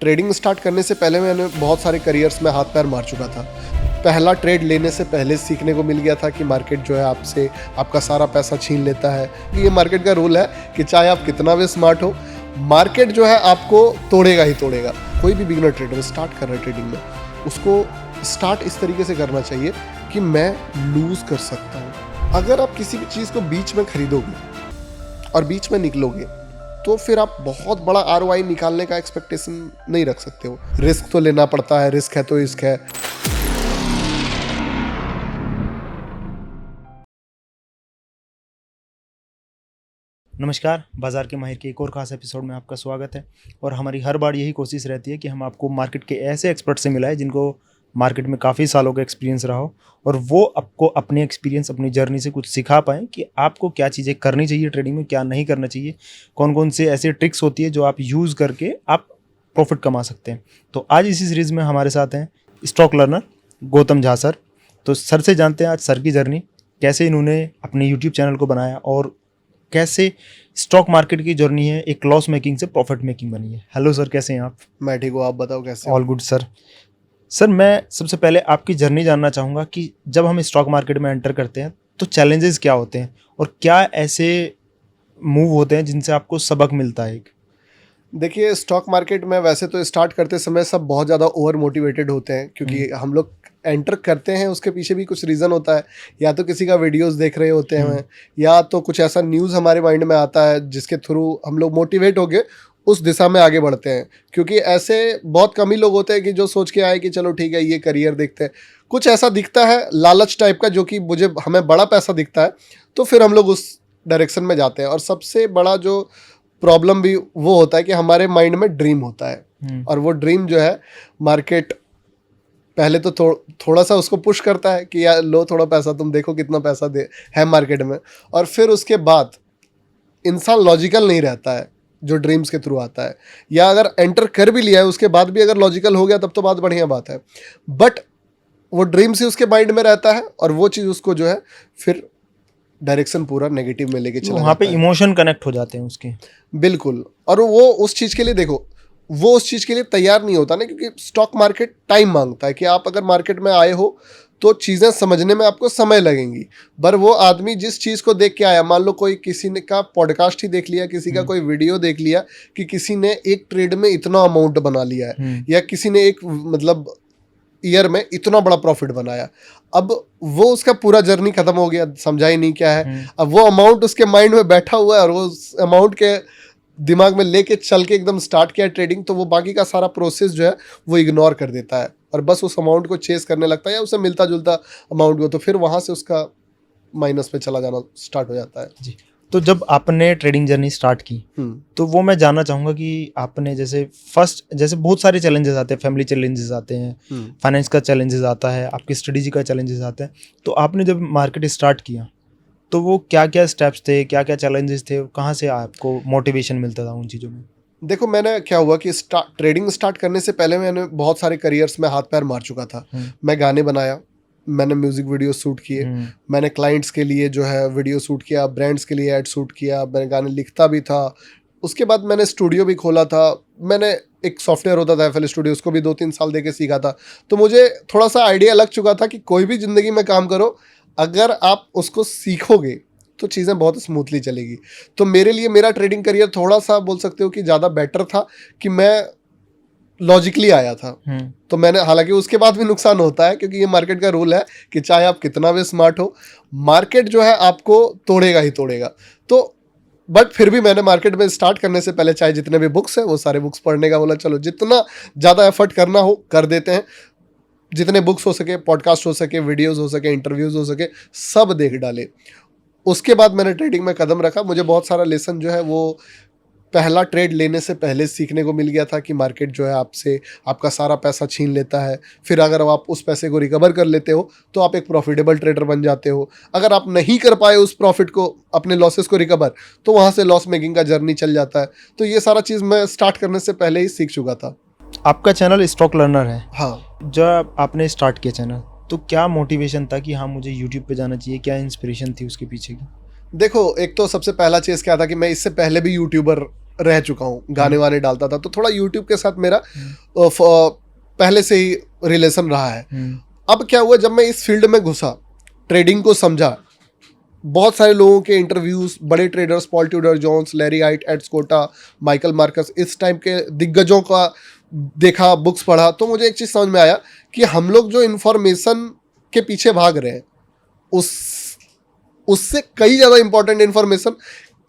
Trading start करने से पहले मैंने बहुत सारे करियर्स में हाथ पैर मार चुका था। पहला ट्रेड लेने से पहले सीखने को मिल गया था कि मार्केट जो है आपसे आपका सारा पैसा छीन लेता है। ये मार्केट का रूल है कि चाहे आप कितना भी स्मार्ट हो, मार्केट जो है आपको तोड़ेगा ही तोड़ेगा। कोई भी बिगिनर ट्रेडर स्टार्ट कर रहा है ट्रेडिंग में, उसको स्टार्ट इस तरीके से करना चाहिए कि मैं लूज कर सकता हूँ। अगर आप किसी भी चीज़ को बीच में खरीदोगे और बीच में निकलोगे तो फिर आप बहुत बड़ा ROI निकालने का एक्सपेक्टेशन नहीं रख सकते हो। रिस्क तो लेना पड़ता है, रिस्क है तो रिस्क है। नमस्कार, बाज़ार के माहिर के एक और ख़ास एपिसोड में आपका स्वागत है। और हमारी हर बार यही कोशिश रहती है कि हम आपको मार्केट के ऐसे एक्सपर्ट से मिलाएं जिनको मार्केट में काफ़ी सालों का एक्सपीरियंस रहा हो और वो आपको अपने एक्सपीरियंस, अपनी जर्नी से कुछ सिखा पाएँ कि आपको क्या चीज़ें करनी चाहिए ट्रेडिंग में, क्या नहीं करना चाहिए, कौन कौन से ऐसे ट्रिक्स होती है जो आप यूज़ करके आप प्रॉफिट कमा सकते हैं। तो आज इसी सीरीज़ में हमारे साथ हैं stock learner Gautam Jha sir. तो सर से जानते हैं आज सर की जर्नी, कैसे इन्होंने अपने यूट्यूब चैनल को बनाया और कैसे स्टॉक मार्केट की जर्नी है एक लॉस मेकिंग से प्रॉफिट मेकिंग बनी है। हेलो सर, कैसे हैं आप? मैं ठीक हूँ, आप बताओ कैसे? All good sir. सर, मैं सबसे पहले आपकी जर्नी जानना चाहूँगा कि जब हम स्टॉक मार्केट में एंटर करते हैं तो चैलेंजेस क्या होते हैं और क्या ऐसे मूव होते हैं जिनसे आपको सबक मिलता है? देखिए, स्टॉक मार्केट में वैसे तो स्टार्ट करते समय सब बहुत ज़्यादा ओवर मोटिवेटेड होते हैं, क्योंकि हम लोग एंटर करते हैं उसके पीछे भी कुछ रीज़न होता है। या तो किसी का वीडियोस देख रहे होते हैं, या तो कुछ ऐसा न्यूज़ हमारे माइंड में आता है जिसके थ्रू हम लोग मोटिवेट होके उस दिशा में आगे बढ़ते हैं। क्योंकि ऐसे बहुत कम ही लोग होते हैं कि जो सोच के आए कि चलो ठीक है ये करियर देखते हैं। कुछ ऐसा दिखता है लालच टाइप का, जो कि हमें बड़ा पैसा दिखता है, तो फिर हम लोग उस डायरेक्शन में जाते हैं। और सबसे बड़ा जो प्रॉब्लम भी वो होता है कि हमारे माइंड में ड्रीम होता है, और वो ड्रीम जो है मार्केट पहले तो थोड़ा सा उसको पुश करता है कि यार लो थोड़ा पैसा, तुम देखो कितना पैसा दे है मार्केट में। और फिर उसके बाद इंसान लॉजिकल नहीं रहता है जो ड्रीम्स के थ्रू आता है, या अगर एंटर कर भी लिया है उसके बाद भी अगर लॉजिकल हो गया तब तो बात बढ़िया बात है। बट वो ड्रीम्स ही उसके माइंड में रहता है और वो चीज़ उसको जो है फिर डायरेक्शन पूरा नेगेटिव में लेके चला वहाँ पे इमोशन कनेक्ट हो जाते हैं उसके। बिल्कुल। और वो उस चीज़ के लिए देखो, वो उस चीज़ के लिए तैयार नहीं होता ना, क्योंकि स्टॉक मार्केट टाइम मांगता है कि आप अगर मार्केट में आए हो तो चीज़ें समझने में आपको समय लगेंगी। पर वो आदमी जिस चीज़ को देख के आया, मान लो कोई किसी ने का पॉडकास्ट ही देख लिया, किसी का कोई वीडियो देख लिया कि किसी ने एक ट्रेड में इतना अमाउंट बना लिया है, या किसी ने एक मतलब ईयर में इतना बड़ा प्रॉफिट बनाया। अब वो उसका पूरा जर्नी खत्म हो गया, समझा ही नहीं क्या है। अब वो अमाउंट उसके माइंड में बैठा हुआ है और वो उस अमाउंट के दिमाग में लेके चल के एकदम स्टार्ट किया ट्रेडिंग, तो वो बाकी का सारा प्रोसेस जो है वो इग्नोर कर देता है और बस उस अमाउंट को चेस करने लगता है या उससे मिलता जुलता अमाउंट को, तो फिर वहाँ से उसका माइनस पे चला जाना स्टार्ट हो जाता है। जी। तो जब आपने ट्रेडिंग जर्नी स्टार्ट की तो वो मैं जानना चाहूँगा कि आपने जैसे बहुत सारे चैलेंजेस आते हैं, फैमिली चैलेंजेस आते हैं, फाइनेंस का चैलेंजेस आता है, आपकी स्टडीज का चैलेंजेस आता है। तो आपने जब मार्केट स्टार्ट किया तो वो क्या क्या स्टेप्स थे, क्या क्या चैलेंजेस थे, कहाँ से आपको मोटिवेशन मिलता था उन चीज़ों में? देखो, मैंने क्या हुआ कि ट्रेडिंग स्टार्ट करने से पहले मैंने बहुत सारे करियर्स में हाथ पैर मार चुका था। मैं गाने बनाया, मैंने म्यूजिक वीडियो शूट किए, मैंने क्लाइंट्स के लिए जो है वीडियो शूट किया, ब्रांड्स के लिए ऐड शूट किया, मैं गाने लिखता भी था। उसके बाद मैंने स्टूडियो भी खोला था। मैंने एक सॉफ्टवेयर होता था FL स्टूडियो, उसको भी 2-3 साल दे के सीखा था। तो मुझे थोड़ा सा आइडिया लग चुका था कि कोई भी ज़िंदगी में काम करो, अगर आप उसको सीखोगे तो चीज़ें बहुत स्मूथली चलेगी। तो मेरे लिए मेरा ट्रेडिंग करियर थोड़ा सा बोल सकते हो कि ज़्यादा बेटर था कि मैं लॉजिकली आया था। तो मैंने, हालांकि उसके बाद भी नुकसान होता है क्योंकि ये मार्केट का रूल है कि चाहे आप कितना भी स्मार्ट हो, मार्केट जो है आपको तोड़ेगा ही तोड़ेगा। तो बट फिर भी मैंने मार्केट में स्टार्ट करने से पहले चाहे जितने भी बुक्स हैं वो सारे बुक्स पढ़ने का बोला, चलो जितना ज़्यादा एफर्ट करना हो कर देते हैं। जितने बुक्स हो सके, पॉडकास्ट हो सके, वीडियोज़ हो सके, इंटरव्यूज़ हो सके, सब देख डाले। उसके बाद मैंने ट्रेडिंग में कदम रखा। मुझे बहुत सारा लेसन जो है वो पहला ट्रेड लेने से पहले सीखने को मिल गया था कि मार्केट जो है आपसे आपका सारा पैसा छीन लेता है। फिर अगर आप उस पैसे को रिकवर कर लेते हो तो आप एक प्रॉफिटेबल ट्रेडर बन जाते हो। अगर आप नहीं कर पाए उस प्रॉफिट को, अपने लॉसेस को रिकवर, तो वहाँ से लॉस मेकिंग का जर्नी चल जाता है। तो ये सारा चीज़ मैं स्टार्ट करने से पहले ही सीख चुका था। आपका चैनल स्टॉक लर्नर है? हाँ। जब आपने स्टार्ट किया चैनल तो क्या मोटिवेशन था कि हाँ मुझे यूट्यूब पे जाना चाहिए, क्या इंस्पिरेशन थी उसके पीछे की? देखो, एक तो सबसे पहला चीज़ क्या था कि मैं इससे पहले भी यूट्यूबर रह चुका हूँ, गाने वाने डालता था, तो थोड़ा यूट्यूब के साथ मेरा पहले से ही रिलेशन रहा है। अब क्या हुआ, जब मैं इस फील्ड में घुसा, ट्रेडिंग को समझा, बहुत सारे लोगों के इंटरव्यूज, बड़े traders, Paul Tudor Jones, Larry Hite, Ed Seykota, Michael Marcus, इस टाइम के दिग्गजों का देखा, बुक्स पढ़ा, तो मुझे एक चीज़ समझ में आया कि हम लोग जो इन्फॉर्मेशन के पीछे भाग रहे हैं, उससे कई ज़्यादा इंपॉर्टेंट इन्फॉर्मेशन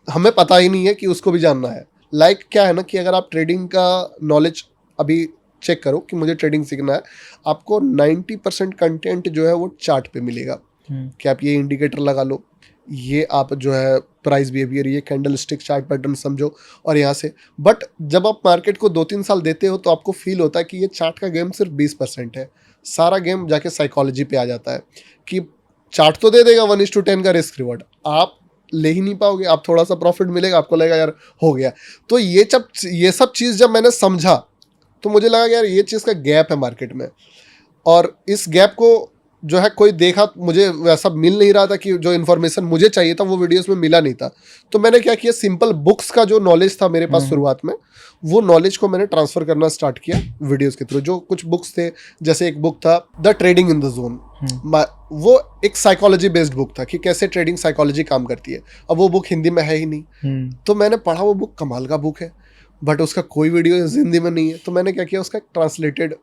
हमें पता ही नहीं है कि उसको भी जानना है। लाइक क्या है ना कि अगर आप ट्रेडिंग का नॉलेज अभी चेक करो कि मुझे ट्रेडिंग सीखना है, आपको 90% कंटेंट जो है वो चार्ट पे मिलेगा कि आप ये इंडिकेटर लगा लो, ये आप जो है प्राइस बिहेवियर, ये कैंडल स्टिक चार्ट पैटर्न समझो, और यहाँ से। बट जब आप मार्केट को 2-3 साल देते हो तो आपको फील होता है कि ये चार्ट का गेम सिर्फ 20% है, सारा गेम जाके साइकोलॉजी पे आ जाता है कि चार्ट तो दे देगा 1:10 का रिस्क रिवॉर्ड, आप ले ही नहीं पाओगे, आप थोड़ा सा प्रॉफिट मिलेगा, आपको लगेगा यार हो गया। तो ये सब चीज़ जब मैंने समझा तो मुझे लगा यार ये चीज़ का गैप है मार्केट में, और इस गैप को जो है कोई देखा, मुझे वैसा मिल नहीं रहा था कि जो इन्फॉर्मेशन मुझे चाहिए था वो वीडियोस में मिला नहीं था। तो मैंने क्या किया, सिंपल बुक्स का जो नॉलेज था मेरे पास शुरुआत में, वो नॉलेज को मैंने ट्रांसफ़र करना स्टार्ट किया वीडियोस के थ्रू। जो कुछ बुक्स थे, जैसे एक बुक था the trading in the zone, वो एक साइकोलॉजी बेस्ड बुक था कि कैसे ट्रेडिंग साइकोलॉजी काम करती है। अब वो बुक हिंदी में है ही नहीं, तो मैंने पढ़ा, वो बुक कमाल का बुक है, बट उसका कोई वीडियो हिंदी में नहीं है। तो मैंने क्या किया, उसका एक ट्रांसलेटेड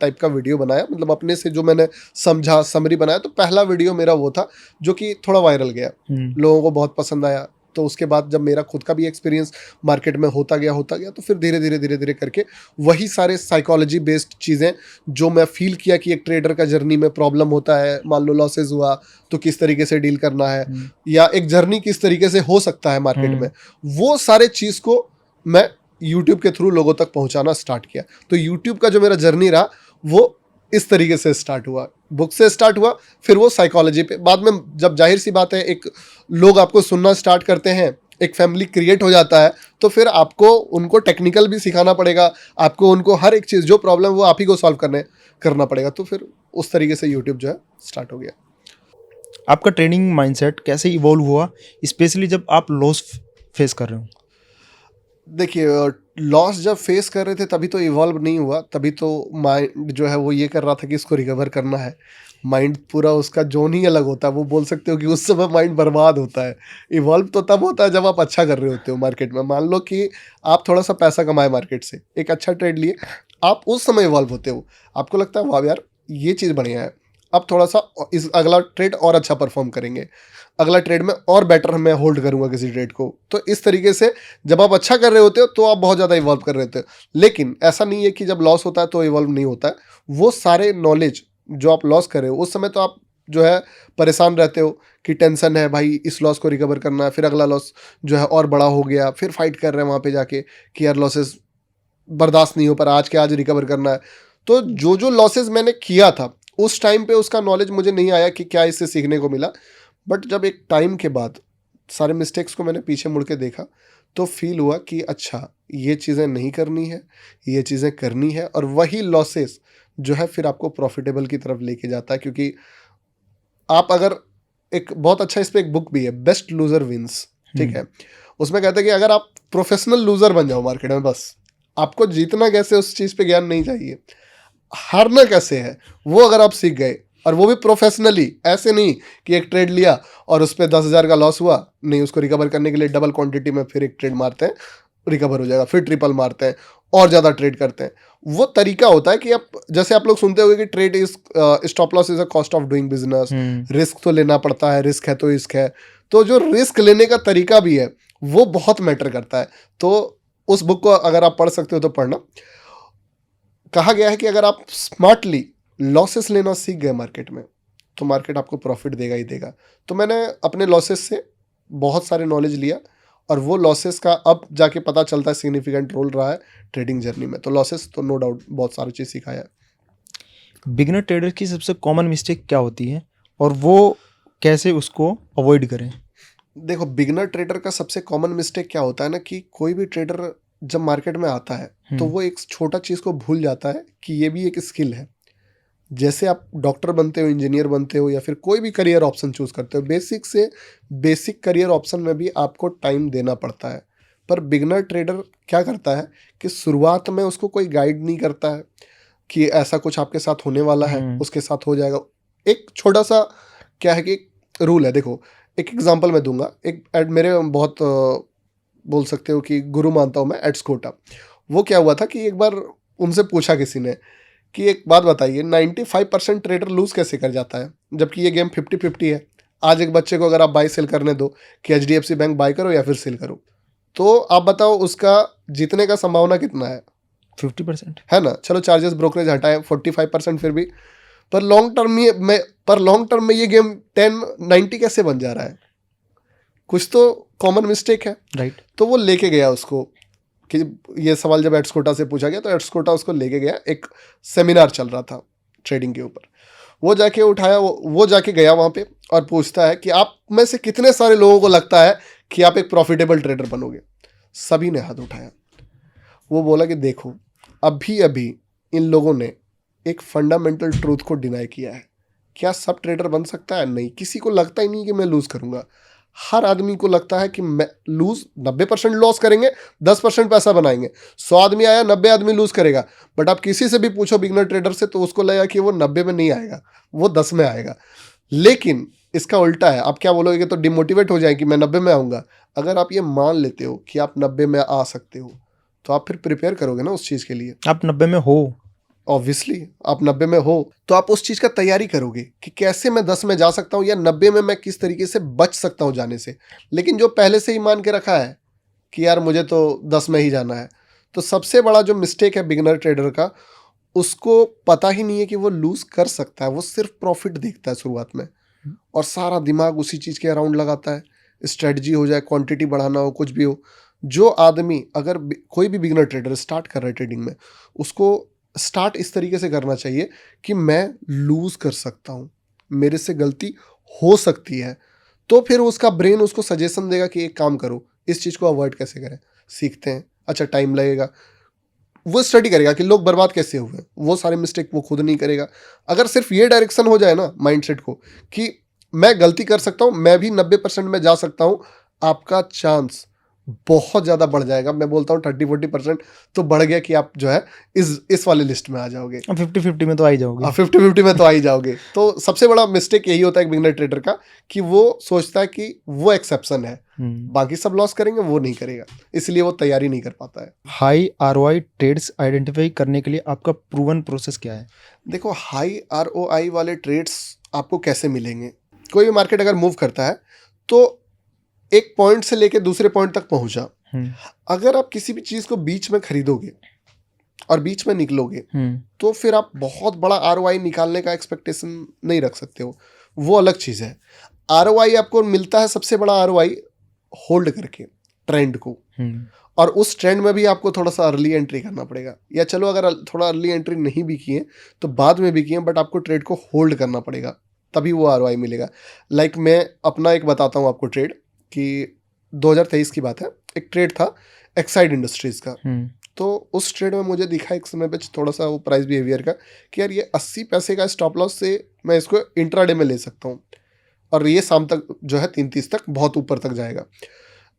टाइप का वीडियो बनाया, मतलब अपने से जो मैंने समझा, समरी बनाया। तो पहला वीडियो मेरा वो था जो कि थोड़ा वायरल गया, लोगों को बहुत पसंद आया। तो उसके बाद जब मेरा खुद का भी एक्सपीरियंस मार्केट में होता गया, तो फिर धीरे धीरे करके वही सारे साइकोलॉजी बेस्ड चीज़ें जो मैं फील किया कि एक ट्रेडर का जर्नी में प्रॉब्लम होता है, मान लो लॉसेज हुआ तो किस तरीके से डील करना है, या एक जर्नी किस तरीके से हो सकता है मार्केट में, वो सारे चीज़ को मैं यूट्यूब के थ्रू लोगों तक पहुंचाना स्टार्ट किया। तो यूट्यूब का जो मेरा जर्नी रहा वो इस तरीके से स्टार्ट हुआ, बुक से स्टार्ट हुआ, फिर वो साइकोलॉजी पे। बाद में जब जाहिर सी बात है एक लोग आपको सुनना स्टार्ट करते हैं, एक फैमिली क्रिएट हो जाता है, तो फिर आपको उनको टेक्निकल भी सिखाना पड़ेगा, आपको उनको हर एक चीज़ जो प्रॉब्लम वो आप ही को सॉल्व करना पड़ेगा। तो फिर उस तरीके से यूट्यूब जो है स्टार्ट हो गया। आपका ट्रेडिंग माइंडसेट कैसे इवॉल्व हुआ, स्पेशली जब आप लॉस फेस कर रहे हो? देखिए, लॉस जब फेस कर रहे थे तभी तो इवॉल्व नहीं हुआ, तभी तो माइंड जो है वो ये कर रहा था कि इसको रिकवर करना है। माइंड पूरा उसका जोन ही अलग होता है, वो बोल सकते हो कि उस समय माइंड बर्बाद होता है। इवॉल्व तो तब होता है जब आप अच्छा कर रहे होते हो मार्केट में। मान लो कि आप थोड़ा सा पैसा कमाए मार्केट से, एक अच्छा ट्रेड लिए, आप उस समय इवॉल्व होते हो, आपको लगता है वाह यार ये चीज़ बढ़िया है, अब थोड़ा सा इस अगला ट्रेड और अच्छा परफॉर्म करेंगे, अगला ट्रेड में और बेटर मैं होल्ड करूंगा किसी ट्रेड को। तो इस तरीके से जब आप अच्छा कर रहे होते हो तो आप बहुत ज़्यादा इवॉल्व कर रहे होते हो। लेकिन ऐसा नहीं है कि जब लॉस होता है तो इवॉल्व नहीं होता है। वो सारे नॉलेज जो आप लॉस कर रहे हो उस समय तो आप जो है परेशान रहते हो कि टेंशन है भाई, इस लॉस को रिकवर करना है, फिर अगला लॉस जो है और बड़ा हो गया, फिर फाइट कर रहे हैं वहाँ पे जाके कि यार लॉसेस बर्दाश्त नहीं हो पर आज के आज रिकवर करना है। तो जो लॉसेस मैंने किया था उस टाइम पे उसका नॉलेज मुझे नहीं आया कि क्या इससे सीखने को मिला। बट जब एक टाइम के बाद सारे मिस्टेक्स को मैंने पीछे मुड़ के देखा तो फील हुआ कि अच्छा ये चीज़ें नहीं करनी है, ये चीज़ें करनी है। और वही लॉसेस जो है फिर आपको प्रॉफिटेबल की तरफ लेके जाता है, क्योंकि आप अगर एक बहुत अच्छा, इस पर एक बुक भी है, बेस्ट लूजर विंस, ठीक है, उसमें कहते हैं कि अगर आप प्रोफेशनल लूजर बन जाओ मार्केट में, बस आपको जीतना कैसे उस चीज़ पे ज्ञान नहीं चाहिए, हारना कैसे है वो अगर आप सीख गए, और वो भी प्रोफेशनली, ऐसे नहीं कि एक ट्रेड लिया और उस पर 10,000 का लॉस हुआ, नहीं, उसको रिकवर करने के लिए डबल क्वांटिटी में फिर एक ट्रेड मारते हैं, रिकवर हो जाएगा, फिर ट्रिपल मारते हैं और ज़्यादा ट्रेड करते हैं। वो तरीका होता है कि आप, जैसे आप लोग सुनते होंगे कि trade is stop loss is a cost of doing business, risk तो लेना पड़ता है, रिस्क है तो रिस्क है। तो जो रिस्क लेने का तरीका भी है वो बहुत मैटर करता है। तो उस बुक को अगर आप पढ़ सकते हो तो पढ़ना। कहा गया है कि अगर आप स्मार्टली लॉसेस लेना सीख गए मार्केट में तो मार्केट आपको प्रॉफिट देगा ही देगा। तो मैंने अपने लॉसेस से बहुत सारे नॉलेज लिया, और वो लॉसेस का अब जाके पता चलता है सिग्निफिकेंट रोल रहा है ट्रेडिंग जर्नी में। तो लॉसेस तो नो डाउट बहुत सारी चीज़ सिखाया है। बिगिनर ट्रेडर की सबसे कॉमन मिस्टेक क्या होती है और वो कैसे उसको अवॉइड करें? देखो, बिगिनर ट्रेडर का सबसे कॉमन मिस्टेक क्या होता है ना कि कोई भी ट्रेडर जब मार्केट में आता है तो वो एक छोटा चीज़ को भूल जाता है कि ये भी एक स्किल है। जैसे आप डॉक्टर बनते हो, इंजीनियर बनते हो, या फिर कोई भी करियर ऑप्शन चूज़ करते हो, बेसिक से बेसिक करियर ऑप्शन में भी आपको टाइम देना पड़ता है। पर बिगनर ट्रेडर क्या करता है कि शुरुआत में उसको कोई गाइड नहीं करता है कि ऐसा कुछ आपके साथ होने वाला है, उसके साथ हो जाएगा। एक छोटा सा क्या है कि रूल है, देखो एक एग्जांपल मैं दूंगा। एक मेरे बहुत बोल सकते हो कि गुरु मानता हूँ मैं, एड्सकोटा। वो क्या हुआ था कि एक बार उनसे पूछा किसी ने कि एक बात बताइए, 95% ट्रेडर लूज कैसे कर जाता है जबकि ये गेम 50-50 है। आज एक बच्चे को अगर आप बाई सेल करने दो कि HDFC बैंक बाई करो या फिर सेल करो, तो आप बताओ उसका जीतने का संभावना कितना है? 50% है ना। चलो चार्जेस ब्रोकरेज हटाए 45% फिर भी, पर लॉन्ग टर्म में ये गेम 10-90 कैसे बन जा रहा है? कुछ तो कॉमन मिस्टेक है, राइट। तो वो लेके गया उसको कि ये सवाल जब एड्सकोटा से पूछा गया तो एड्सकोटा उसको लेके गया। एक सेमिनार चल रहा था ट्रेडिंग के ऊपर, वो जाके उठाया, वो जाके गया वहाँ पे और पूछता है कि आप में से कितने सारे लोगों को लगता है कि आप एक प्रॉफिटेबल ट्रेडर बनोगे? सभी ने हाथ उठाया। वो बोला कि देखो, अभी अभी इन लोगों ने एक फंडामेंटल ट्रूथ को डिनाई किया है। क्या सब ट्रेडर बन सकता है? नहीं। किसी को लगता ही नहीं कि मैं लूज करूंगा। हर आदमी को लगता है कि मैं लूज 90% लॉस करेंगे, 10% पैसा बनाएंगे। 100 आदमी आया, 90 आदमी लूज करेगा। बट आप किसी से भी पूछो बिगनर ट्रेडर से, तो उसको लगेगा कि वो 90 में नहीं आएगा, वो 10 में आएगा। लेकिन इसका उल्टा है, आप क्या बोलोगे तो डिमोटिवेट हो जाए कि मैं 90 में आऊंगा। अगर आप ये मान लेते हो कि आप 90 में आ सकते हो, तो आप फिर प्रिपेयर करोगे ना उस चीज़ के लिए। आप 90 में हो, ऑब्वियसली आप 90 में हो तो आप उस चीज़ का तैयारी करोगे कि कैसे मैं 10 में जा सकता हूँ या 90 में मैं किस तरीके से बच सकता हूँ जाने से। लेकिन जो पहले से ही मान के रखा है कि यार मुझे तो 10 में ही जाना है, तो सबसे बड़ा जो मिस्टेक है बिगिनर ट्रेडर का, उसको पता ही नहीं है कि वो लूज कर सकता है। वो सिर्फ प्रॉफिट देखता है शुरुआत में और सारा दिमाग उसी चीज़ के अराउंड लगाता है। स्ट्रेटजी हो जाए, क्वांटिटी बढ़ाना हो, कुछ भी हो। जो आदमी अगर कोई भी बिगिनर ट्रेडर स्टार्ट कर रहा है ट्रेडिंग में, उसको स्टार्ट इस तरीके से करना चाहिए कि मैं लूज कर सकता हूँ, मेरे से गलती हो सकती है। तो फिर उसका ब्रेन उसको सजेशन देगा कि एक काम करो, इस चीज़ को अवॉइड कैसे करें, सीखते हैं। अच्छा टाइम लगेगा, वो स्टडी करेगा कि लोग बर्बाद कैसे हुए, वो सारे मिस्टेक वो खुद नहीं करेगा। अगर सिर्फ ये डायरेक्शन हो जाए ना माइंडसेट को कि मैं गलती कर सकता हूँ, मैं भी 90% में जा सकता हूँ, आपका चांस बहुत ज़्यादा बढ़ जाएगा। मैं बोलता हूँ 30-40% तो बढ़ गया कि आप जो है इस वाले लिस्ट में आ जाओगे। 50-50 में तो आ ही जाओगे। 50-50 में तो आ ही जाओगे। तो सबसे बड़ा मिस्टेक यही होता है एक बिगिनर ट्रेडर का कि वो सोचता है कि वो एक्सेप्शन है, बाकी सब लॉस करेंगे, वो नहीं करेगा, इसलिए वो तैयारी नहीं कर पाता है। हाई ROI ट्रेड्स आइडेंटिफाई करने के लिए आपका प्रूवन प्रोसेस क्या है? देखो, हाई ROI वाले ट्रेड्स आपको कैसे मिलेंगे? कोई भी मार्केट अगर मूव करता है तो एक पॉइंट से लेके दूसरे पॉइंट तक पहुंचा। अगर आप किसी भी चीज को बीच में खरीदोगे और बीच में निकलोगे, तो फिर आप बहुत बड़ा ROI निकालने का एक्सपेक्टेशन नहीं रख सकते हो, वो अलग चीज है। ROI आपको मिलता है, सबसे बड़ा ROI होल्ड करके ट्रेंड को, और उस ट्रेंड में भी आपको थोड़ा सा अर्ली एंट्री करना पड़ेगा, या चलो अगर थोड़ा अर्ली एंट्री नहीं भी किए तो बाद में भी किए, बट आपको ट्रेड को होल्ड करना पड़ेगा, तभी वो ROI मिलेगा। लाइक मैं अपना एक बताता हूँ आपको ट्रेड कि 2023 की बात है। एक ट्रेड था एक्साइड इंडस्ट्रीज का। तो उस ट्रेड में मुझे दिखा एक समय पे थोड़ा सा वो प्राइस बिहेवियर का कि यार ये 80 पैसे का स्टॉप लॉस से मैं इसको इंट्राडे में ले सकता हूँ, और ये शाम तक जो है 3:30 तक बहुत ऊपर तक जाएगा।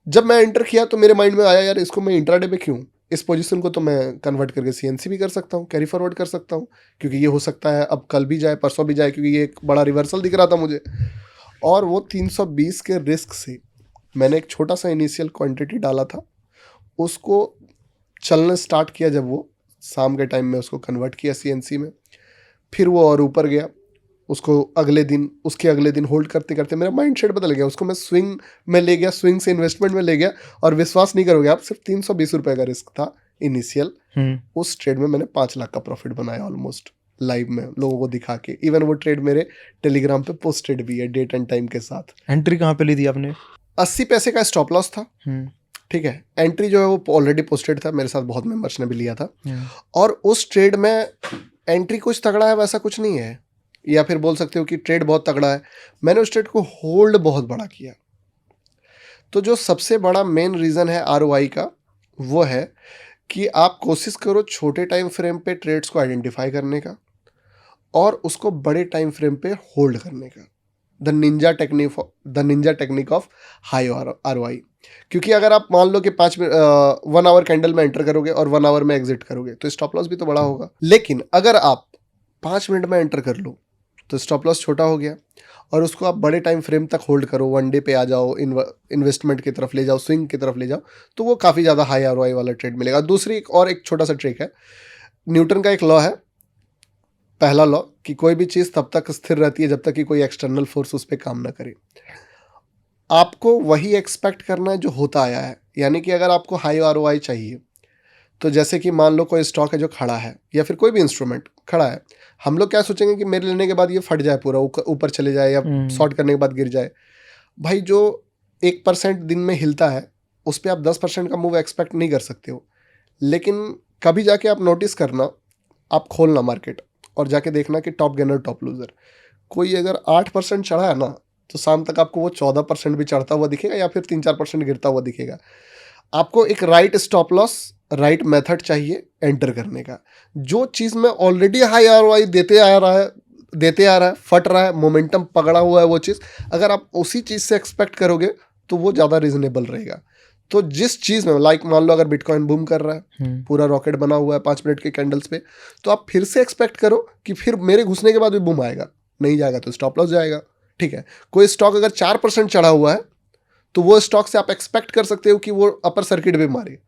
जब मैं एंटर किया तो मेरे माइंड में आया यार इसको मैं इंट्राडे में क्यों, इस पोजीशन को तो मैं कन्वर्ट करके CNC भी कर सकता हूँ, कैरी फॉरवर्ड कर सकता हूँ, क्योंकि ये हो सकता है अब कल भी जाए, परसों भी जाए, क्योंकि ये एक बड़ा रिवर्सल दिख रहा था मुझे। और वो 320 के रिस्क से मैंने एक छोटा सा इनिशियल क्वांटिटी डाला था, उसको चलना स्टार्ट किया। जब वो शाम के टाइम में उसको कन्वर्ट किया CNC में, फिर वो और ऊपर गया, उसको उसके अगले दिन होल्ड करते करते मेरा माइंड सेट बदल गया, उसको मैं स्विंग में ले गया, स्विंग से इन्वेस्टमेंट में ले गया, और विश्वास नहीं करोगे आप, सिर्फ 320 रुपये का रिस्क था इनिशियल। उस ट्रेड में मैंने 5 लाख का प्रॉफिट बनाया ऑलमोस्ट, लाइव में लोगों को दिखा के। इवन वो ट्रेड मेरे टेलीग्राम पे पोस्टेड भी है डेट एंड टाइम के साथ। एंट्री कहाँ पे ली थी आपने? 80 पैसे का स्टॉप लॉस था, ठीक है। एंट्री जो है वो ऑलरेडी पोस्टेड था, मेरे साथ बहुत मेंबर्स ने भी लिया था। और उस ट्रेड में एंट्री कुछ तगड़ा है वैसा कुछ नहीं है, या फिर बोल सकते हो कि ट्रेड बहुत तगड़ा है। मैंने उस ट्रेड को होल्ड बहुत बड़ा किया। तो जो सबसे बड़ा मेन रीज़न है ROI का, वो है कि आप कोशिश करो छोटे टाइम फ्रेम पे ट्रेड्स को आइडेंटिफाई करने का और उसको बड़े टाइम फ्रेम पे होल्ड करने का। The Ninja technique of high ROI। क्योंकि अगर आप मान लो कि 1 आवर कैंडल में एंटर करोगे और 1 आवर में एग्जिट करोगे तो स्टॉप लॉस भी तो बड़ा होगा। लेकिन अगर आप 5 मिनट में एंटर कर लो तो स्टॉप लॉस छोटा हो गया और उसको आप बड़े टाइम फ्रेम तक होल्ड करो, 1 डे पे आ जाओ, इन्वेस्टमेंट की तरफ ले जाओ, स्विंग की तरफ ले जाओ, तो वो काफ़ी ज़्यादा हाई ROI वाला ट्रेड मिलेगा। दूसरी एक छोटा सा ट्रिक है, न्यूटन का एक लॉ है, पहला लॉ, कि कोई भी चीज़ तब तक स्थिर रहती है जब तक कि कोई एक्सटर्नल फोर्स उस पर काम ना करे। आपको वही एक्सपेक्ट करना है जो होता आया है। यानी कि अगर आपको हाई ROI चाहिए तो जैसे कि मान लो कोई स्टॉक है जो खड़ा है या फिर कोई भी इंस्ट्रूमेंट खड़ा है, हम लोग क्या सोचेंगे कि मेरे लेने के बाद ये फट जाए, पूरा ऊपर चले जाए या शॉर्ट करने के बाद गिर जाए। भाई जो 1% दिन में हिलता है उस पर आप 10% का मूव एक्सपेक्ट नहीं कर सकते हो। लेकिन कभी जाके आप नोटिस करना, आप खोलना मार्केट और जाके देखना कि टॉप गेनर टॉप लूजर कोई अगर 8% चढ़ा है ना तो शाम तक आपको वो 14% भी चढ़ता हुआ दिखेगा या फिर 3-4% गिरता हुआ दिखेगा। आपको एक right stop loss, right method चाहिए एंटर करने का। जो चीज़ में ऑलरेडी हाई ROI देते आ रहा है, फट रहा है, मोमेंटम पकड़ा हुआ है, वो चीज़ अगर आप उसी चीज़ से एक्सपेक्ट करोगे तो वो ज़्यादा रीजनेबल रहेगा। तो जिस चीज़ में लाइक मान लो अगर बिटकॉइन बूम कर रहा है, पूरा रॉकेट बना हुआ है 5 मिनट के कैंडल्स पे, तो आप फिर से एक्सपेक्ट करो कि फिर मेरे घुसने के बाद भी बूम आएगा। नहीं जाएगा तो स्टॉप लॉस जाएगा। ठीक है, कोई स्टॉक अगर 4% चढ़ा हुआ है तो वो स्टॉक से आप एक्सपेक्ट कर सकते हो कि वो अपर सर्किट भी मारे।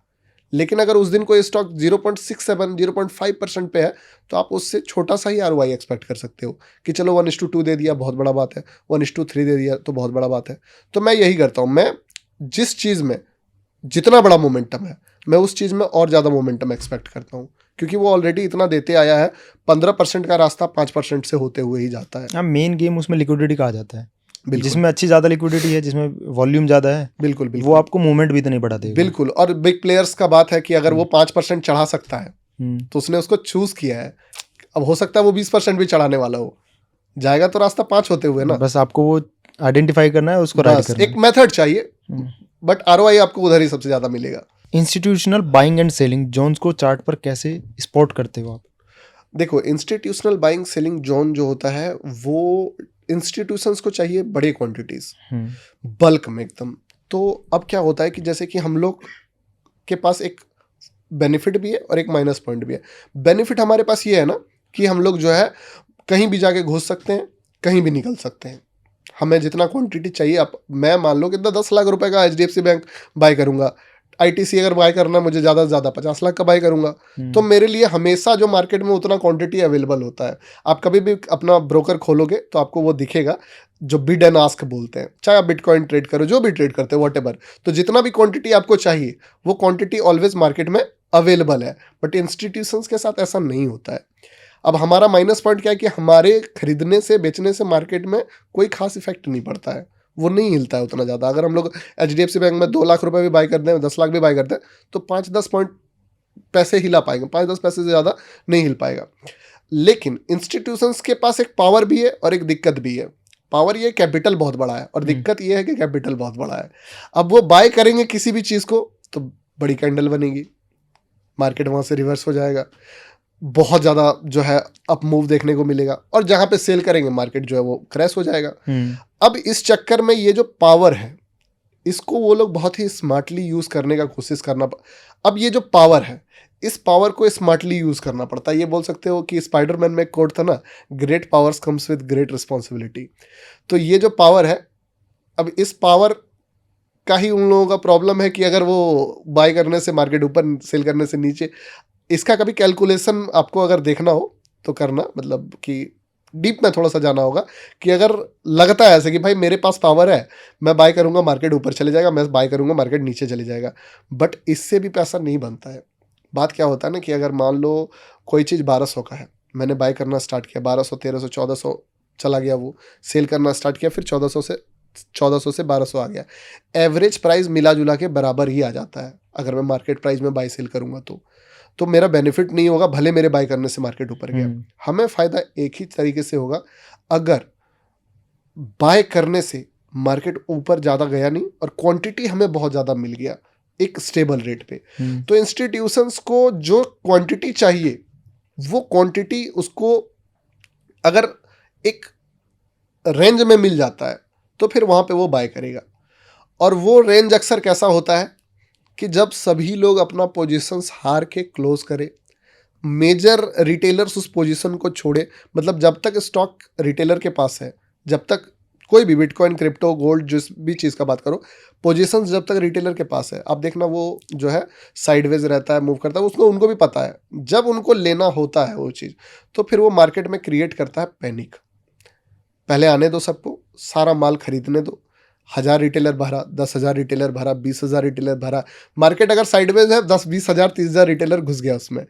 लेकिन अगर उस दिन कोई स्टॉक 0.67 0.5% पे है तो आप उससे छोटा सा ही ROI एक्सपेक्ट कर सकते हो कि चलो 1:2 दे दिया बहुत बड़ा बात है, 1:3 दे दिया तो बहुत बड़ा बात है। तो मैं यही करता हूँ, मैं जिस चीज़ में जितना बड़ा मोमेंटम है मैं उस चीज़ में और ज़्यादा मोमेंटम एक्सपेक्ट करता हूँ, क्योंकि वो ऑलरेडी इतना देते आया है। 15% का रास्ता 5% से होते हुए ही जाता है। हाँ, मेन गेम उसमें लिक्विडिटी कहा जाता है। बिल्कुल। जिसमें अच्छी ज़्यादा लिक्विडिटी है, जिसमें वॉल्यूम ज़्यादा है, बिल्कुल वो आपको मूवमेंट भी तो नहीं बढ़ा देगा। बिल्कुल। और बिग प्लेयर्स का बात है कि अगर वो 5% चढ़ा सकता है तो उसने उसको चूज किया है। अब हो सकता है वो 20% भी चढ़ाने वाला हो, जाएगा तो रास्ता 5 होते हुए ना। बस आपको वो आइडेंटिफाई करना है, उसको राइट करना है। एक मेथड चाहिए, बट ROI आपको उधर ही सबसे ज्यादा मिलेगा। Institutional buying and selling zones को चार्ट पर कैसे स्पॉट करते हो आप? देखो, इंस्टीट्यूशनल बाइंग सेलिंग जोन जो होता है वो इंस्टीट्यूशंस को चाहिए बड़े क्वांटिटीज, बल्क में एकदम। तो अब क्या होता है कि जैसे कि हम लोग के पास एक बेनिफिट भी है और एक माइनस पॉइंट भी है। बेनिफिट हमारे पास ये है ना कि हम लोग जो है कहीं भी जाके घुस सकते हैं, कहीं भी निकल सकते हैं। हमें जितना क्वांटिटी चाहिए, आप मैं मान लो कि 10 लाख रुपए का HDFC बैंक बाय करूंगा, ITC अगर बाय करना मुझे ज़्यादा से ज़्यादा 50 लाख का बाय करूंगा, तो मेरे लिए हमेशा जो मार्केट में उतना क्वांटिटी अवेलेबल होता है। आप कभी भी अपना ब्रोकर खोलोगे तो आपको वो दिखेगा जो बिड एंड आस्क बोलते हैं, चाहे आप बिटकॉइन ट्रेड करो, जो भी ट्रेड करते हो, व्हाटएवर। तो जितना भी क्वांटिटी आपको चाहिए वो क्वांटिटी ऑलवेज मार्केट में अवेलेबल है। बट इंस्टीट्यूशंस के साथ ऐसा नहीं होता है। अब हमारा माइनस पॉइंट क्या है कि हमारे खरीदने से बेचने से मार्केट में कोई खास इफेक्ट नहीं पड़ता है, वो नहीं हिलता है उतना ज़्यादा। अगर हम लोग HDFC बैंक में 2 लाख रुपए भी बाय करते हैं, 10 लाख भी बाय करते हैं, तो 5-10 पॉइंट पैसे हिला पाएंगे, 5-10 पैसे से ज़्यादा नहीं हिल पाएगा। लेकिन इंस्टीट्यूशंस के पास एक पावर भी है और एक दिक्कत भी है। पावर ये कैपिटल बहुत बड़ा है और दिक्कत ये है कि कैपिटल बहुत बड़ा है। अब वो बाय करेंगे किसी भी चीज़ को तो बड़ी कैंडल बनेगी, मार्केट वहाँ से रिवर्स हो जाएगा, बहुत ज़्यादा जो है अप मूव देखने को मिलेगा, और जहाँ पे सेल करेंगे मार्केट जो है वो क्रैश हो जाएगा। अब इस चक्कर में ये जो पावर है इसको वो लोग बहुत ही स्मार्टली यूज़ करने का कोशिश करना। अब ये जो पावर है इस पावर को स्मार्टली यूज़ करना पड़ता है। ये बोल सकते हो कि स्पाइडरमैन में एक कोट था ना, great powers comes with great responsibility. तो ये जो पावर है, अब इस पावर का ही उन लोगों का प्रॉब्लम है कि अगर वो बाय करने से मार्केट ऊपर, सेल करने से नीचे, इसका कभी कैलकुलेशन आपको अगर देखना हो तो करना, मतलब कि डीप में थोड़ा सा जाना होगा कि अगर लगता है ऐसे कि भाई मेरे पास पावर है, मैं बाय करूंगा मार्केट ऊपर चले जाएगा, मैं बाय करूंगा मार्केट नीचे चले जाएगा, बट इससे भी पैसा नहीं बनता है। बात क्या होता है ना कि अगर मान लो कोई चीज़ 1200 का है, मैंने बाय करना स्टार्ट किया, 1200 1300 1400 चला गया, वो सेल करना स्टार्ट किया, फिर 1400 से 1200 आ गया, एवरेज प्राइस मिला जुला के बराबर ही आ जाता है। अगर मैं मार्केट प्राइस में बाय सेल करूंगा तो मेरा बेनिफिट नहीं होगा, भले मेरे बाय करने से मार्केट ऊपर गया। हमें फ़ायदा एक ही तरीके से होगा, अगर बाय करने से मार्केट ऊपर ज़्यादा गया नहीं और क्वांटिटी हमें बहुत ज़्यादा मिल गया एक स्टेबल रेट पे, तो इंस्टीट्यूशंस को जो क्वांटिटी चाहिए वो क्वांटिटी उसको अगर एक रेंज में मिल जाता है तो फिर वहाँ पे वो बाय करेगा। और वो रेंज अक्सर कैसा होता है कि जब सभी लोग अपना पोजीशंस हार के क्लोज करें, मेजर रिटेलर्स उस पोजीशन को छोड़े, मतलब जब तक स्टॉक रिटेलर के पास है, जब तक कोई भी बिटकॉइन, क्रिप्टो, गोल्ड, जिस भी चीज़ का बात करो, पोजीशंस जब तक रिटेलर के पास है, आप देखना वो जो है साइडवेज रहता है, मूव करता है, उसको उनको भी पता है। जब उनको लेना होता है वो चीज़, तो फिर वो मार्केट में क्रिएट करता है पैनिक। पहले आने दो सबको, सारा माल खरीदने दो। 1000 रिटेलर भरा, 10,000 रिटेलर भरा, 20,000 रिटेलर भरा, मार्केट अगर साइडवेज है 10-20,000, 30,000 रिटेलर घुस गया उसमें,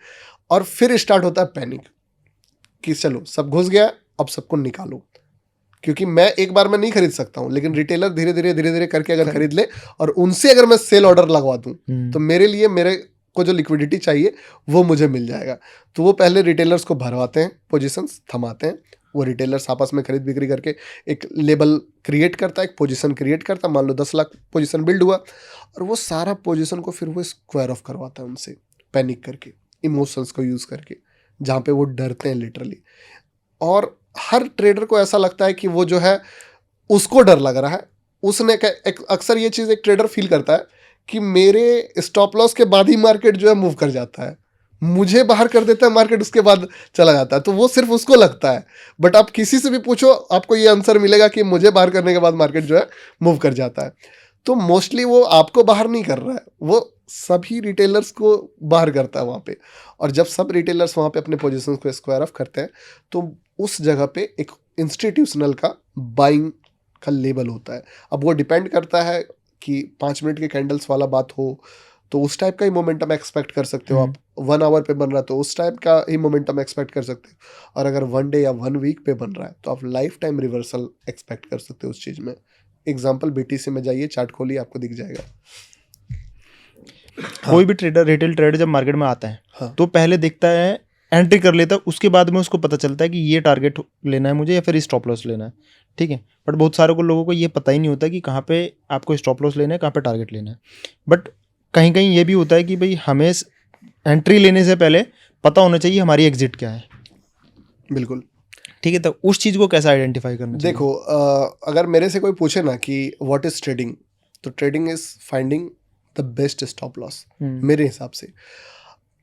और फिर स्टार्ट होता है पैनिक कि चलो सब घुस गया, अब सबको निकालो। क्योंकि मैं एक बार में नहीं खरीद सकता हूँ, लेकिन रिटेलर धीरे धीरे करके अगर खरीद ले और उनसे अगर मैं सेल ऑर्डर लगवा दूँ तो मेरे लिए, मेरे को जो लिक्विडिटी चाहिए वो मुझे मिल जाएगा। तो वो पहले रिटेलर्स को भरवाते हैं, पोजीशंस थमाते हैं, वो रिटेलर्स आपस में खरीद बिक्री करके एक लेबल क्रिएट करता है, एक पोजीशन क्रिएट करता है। मान लो 10 लाख पोजीशन बिल्ड हुआ, और वो सारा पोजीशन को फिर वो स्क्वायर ऑफ करवाता है उनसे, पैनिक करके, इमोशंस को यूज़ करके, जहाँ पे वो डरते हैं लिटरली। और हर ट्रेडर को ऐसा लगता है कि वो जो है उसको डर लग रहा है, उसने अक्सर ये चीज़ एक ट्रेडर फील करता है कि मेरे स्टॉप लॉस के बाद ही मार्केट जो है मूव कर जाता है, मुझे बाहर कर देता है मार्केट, उसके बाद चला जाता है। तो वो सिर्फ उसको लगता है, बट आप किसी से भी पूछो आपको ये आंसर मिलेगा कि मुझे बाहर करने के बाद मार्केट जो है मूव कर जाता है। तो मोस्टली वो आपको बाहर नहीं कर रहा है, वो सभी रिटेलर्स को बाहर करता है वहाँ पे। और जब सब रिटेलर्स वहाँ पे अपने पोजीशंस को स्क्वायर ऑफ करते हैं, तो उस जगह पे एक इंस्टीट्यूशनल का बाइंग का लेवल होता है। अब वो डिपेंड करता है कि 5 मिनट के कैंडल्स वाला बात हो तो उस टाइप का ही मोमेंटम एक्सपेक्ट कर सकते हो आप। 1 आवर पे बन रहा है तो उस टाइप का ही मोमेंटम एक्सपेक्ट कर सकते हो। और अगर 1 डे या 1 वीक पे बन रहा है तो आप लाइफ टाइम रिवर्सल एक्सपेक्ट कर सकते हो उस चीज़ में। एग्जाम्पल BTC में जाइए, चार्ट खोलिए, आपको दिख जाएगा। कोई भी ट्रेडर, रिटेल ट्रेडर जब मार्केट में आता है हाँ। तो पहले देखता है, एंट्री कर लेता है, उसके बाद में उसको पता चलता है कि ये टारगेट लेना है मुझे या फिर स्टॉप लॉस लेना है, ठीक है। बट बहुत सारे लोगों को ये पता ही नहीं होता कि कहाँ पे आपको स्टॉप लॉस लेना है, कहाँ पे टारगेट लेना है। बट कहीं कहीं ये भी होता है कि भाई हमें एंट्री लेने से पहले पता होना चाहिए हमारी एग्जिट क्या है। बिल्कुल ठीक है, तो उस चीज़ को कैसे आइडेंटिफाई करना चाहिए? देखो, अगर मेरे से कोई पूछे ना कि व्हाट इज ट्रेडिंग, तो trading is finding the best stop loss. मेरे हिसाब से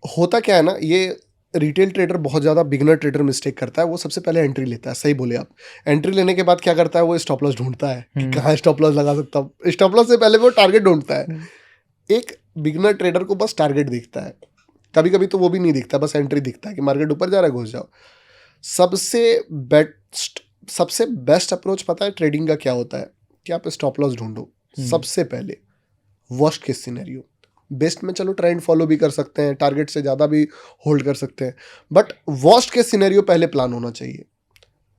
होता क्या है ना, ये रिटेल ट्रेडर बहुत ज़्यादा बिगनर ट्रेडर मिस्टेक करता है। वो सबसे पहले एंट्री लेता है, सही बोले आप। एंट्री लेने के बाद क्या करता है, वो स्टॉप लॉस ढूंढता है कि कहाँ स्टॉप लॉस लगा सकता हूँ। स्टॉप लॉस से पहले वो टारगेट ढूंढता है। एक बिगनर ट्रेडर को बस टारगेट दिखता है, कभी कभी तो वो भी नहीं दिखता, बस एंट्री दिखता है कि मार्केट ऊपर जा रहा है, घुस जाओ। सबसे बेस्ट अप्रोच पता है ट्रेडिंग का क्या होता है, कि आप स्टॉप लॉस ढूंढो सबसे पहले। वर्स्ट केस सिनेरियो, बेस्ट में चलो ट्रेंड फॉलो भी कर सकते हैं, टारगेट से ज़्यादा भी होल्ड कर सकते हैं, बट वर्स्ट केस सिनेरियो पहले प्लान होना चाहिए।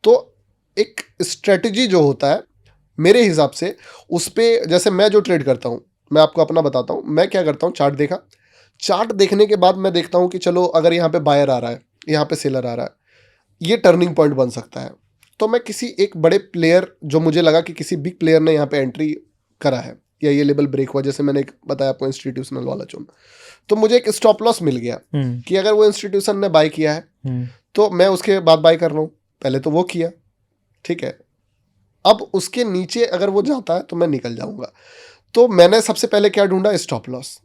तो एक स्ट्रेटजी जो होता है मेरे हिसाब से, उस पर जैसे मैं जो ट्रेड करता हूँ, मैं आपको अपना बताता हूँ। मैं क्या करता हूँ, चार्ट देखा, चार्ट देखने के बाद मैं देखता हूँ कि चलो अगर यहाँ पे बायर आ रहा है, यहाँ पे सेलर आ रहा है, ये टर्निंग पॉइंट बन सकता है। तो मैं किसी एक बड़े प्लेयर, जो मुझे लगा कि किसी बिग प्लेयर ने यहाँ पे एंट्री करा है या ये लेवल ब्रेक हुआ, जैसे मैंने एक बताया आपको इंस्टीट्यूशनल वाला चुन, तो मुझे एक स्टॉप लॉस मिल गया कि अगर वो इंस्टीट्यूशन ने बाय किया है तो मैं उसके बाद बाय कर रहा हूँ। पहले तो वो किया, ठीक है, अब उसके नीचे अगर वो जाता है तो मैं निकल जाऊंगा। तो मैंने सबसे पहले क्या ढूंढा, स्टॉप लॉस।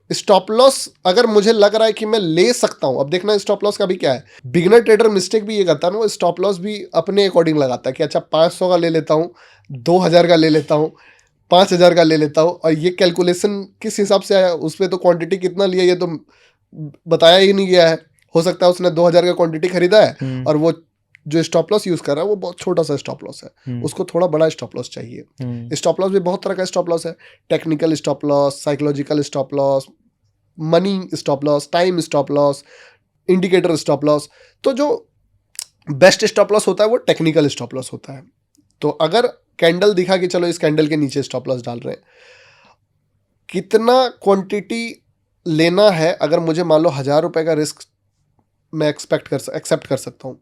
स्टॉप लॉस अगर मुझे लग रहा है कि मैं ले सकता हूं, अब देखना स्टॉप लॉस का भी क्या है, बिगिनर ट्रेडर मिस्टेक भी ये करता है ना, वो स्टॉप लॉस भी अपने अकॉर्डिंग लगाता है कि अच्छा 500 का ले लेता हूं, 2000 का ले लेता हूं, 5000 का ले लेता हूं। और ये कैलकुलेशन किस हिसाब से आया, उस पर तो क्वांटिटी कितना लिया ये तो बताया ही नहीं गया है। हो सकता है उसने 2000 का क्वांटिटी खरीदा है और वो जो स्टॉप लॉस यूज कर रहा है वो बहुत छोटा सा स्टॉप लॉस है, उसको थोड़ा बड़ा स्टॉप लॉस चाहिए। स्टॉप लॉस भी बहुत तरह का स्टॉप लॉस है, technical stop loss, psychological stop loss, money stop loss, time stop loss, indicator stop loss. तो जो बेस्ट स्टॉप लॉस होता है वो टेक्निकल स्टॉप लॉस होता है। तो अगर कैंडल दिखा कि चलो इस कैंडल के नीचे स्टॉप लॉस डाल रहे हैं, कितना क्वांटिटी लेना है, अगर मुझे मान लो 1000 रुपए का रिस्क मैं एक्सेप्ट कर सकता हूँ,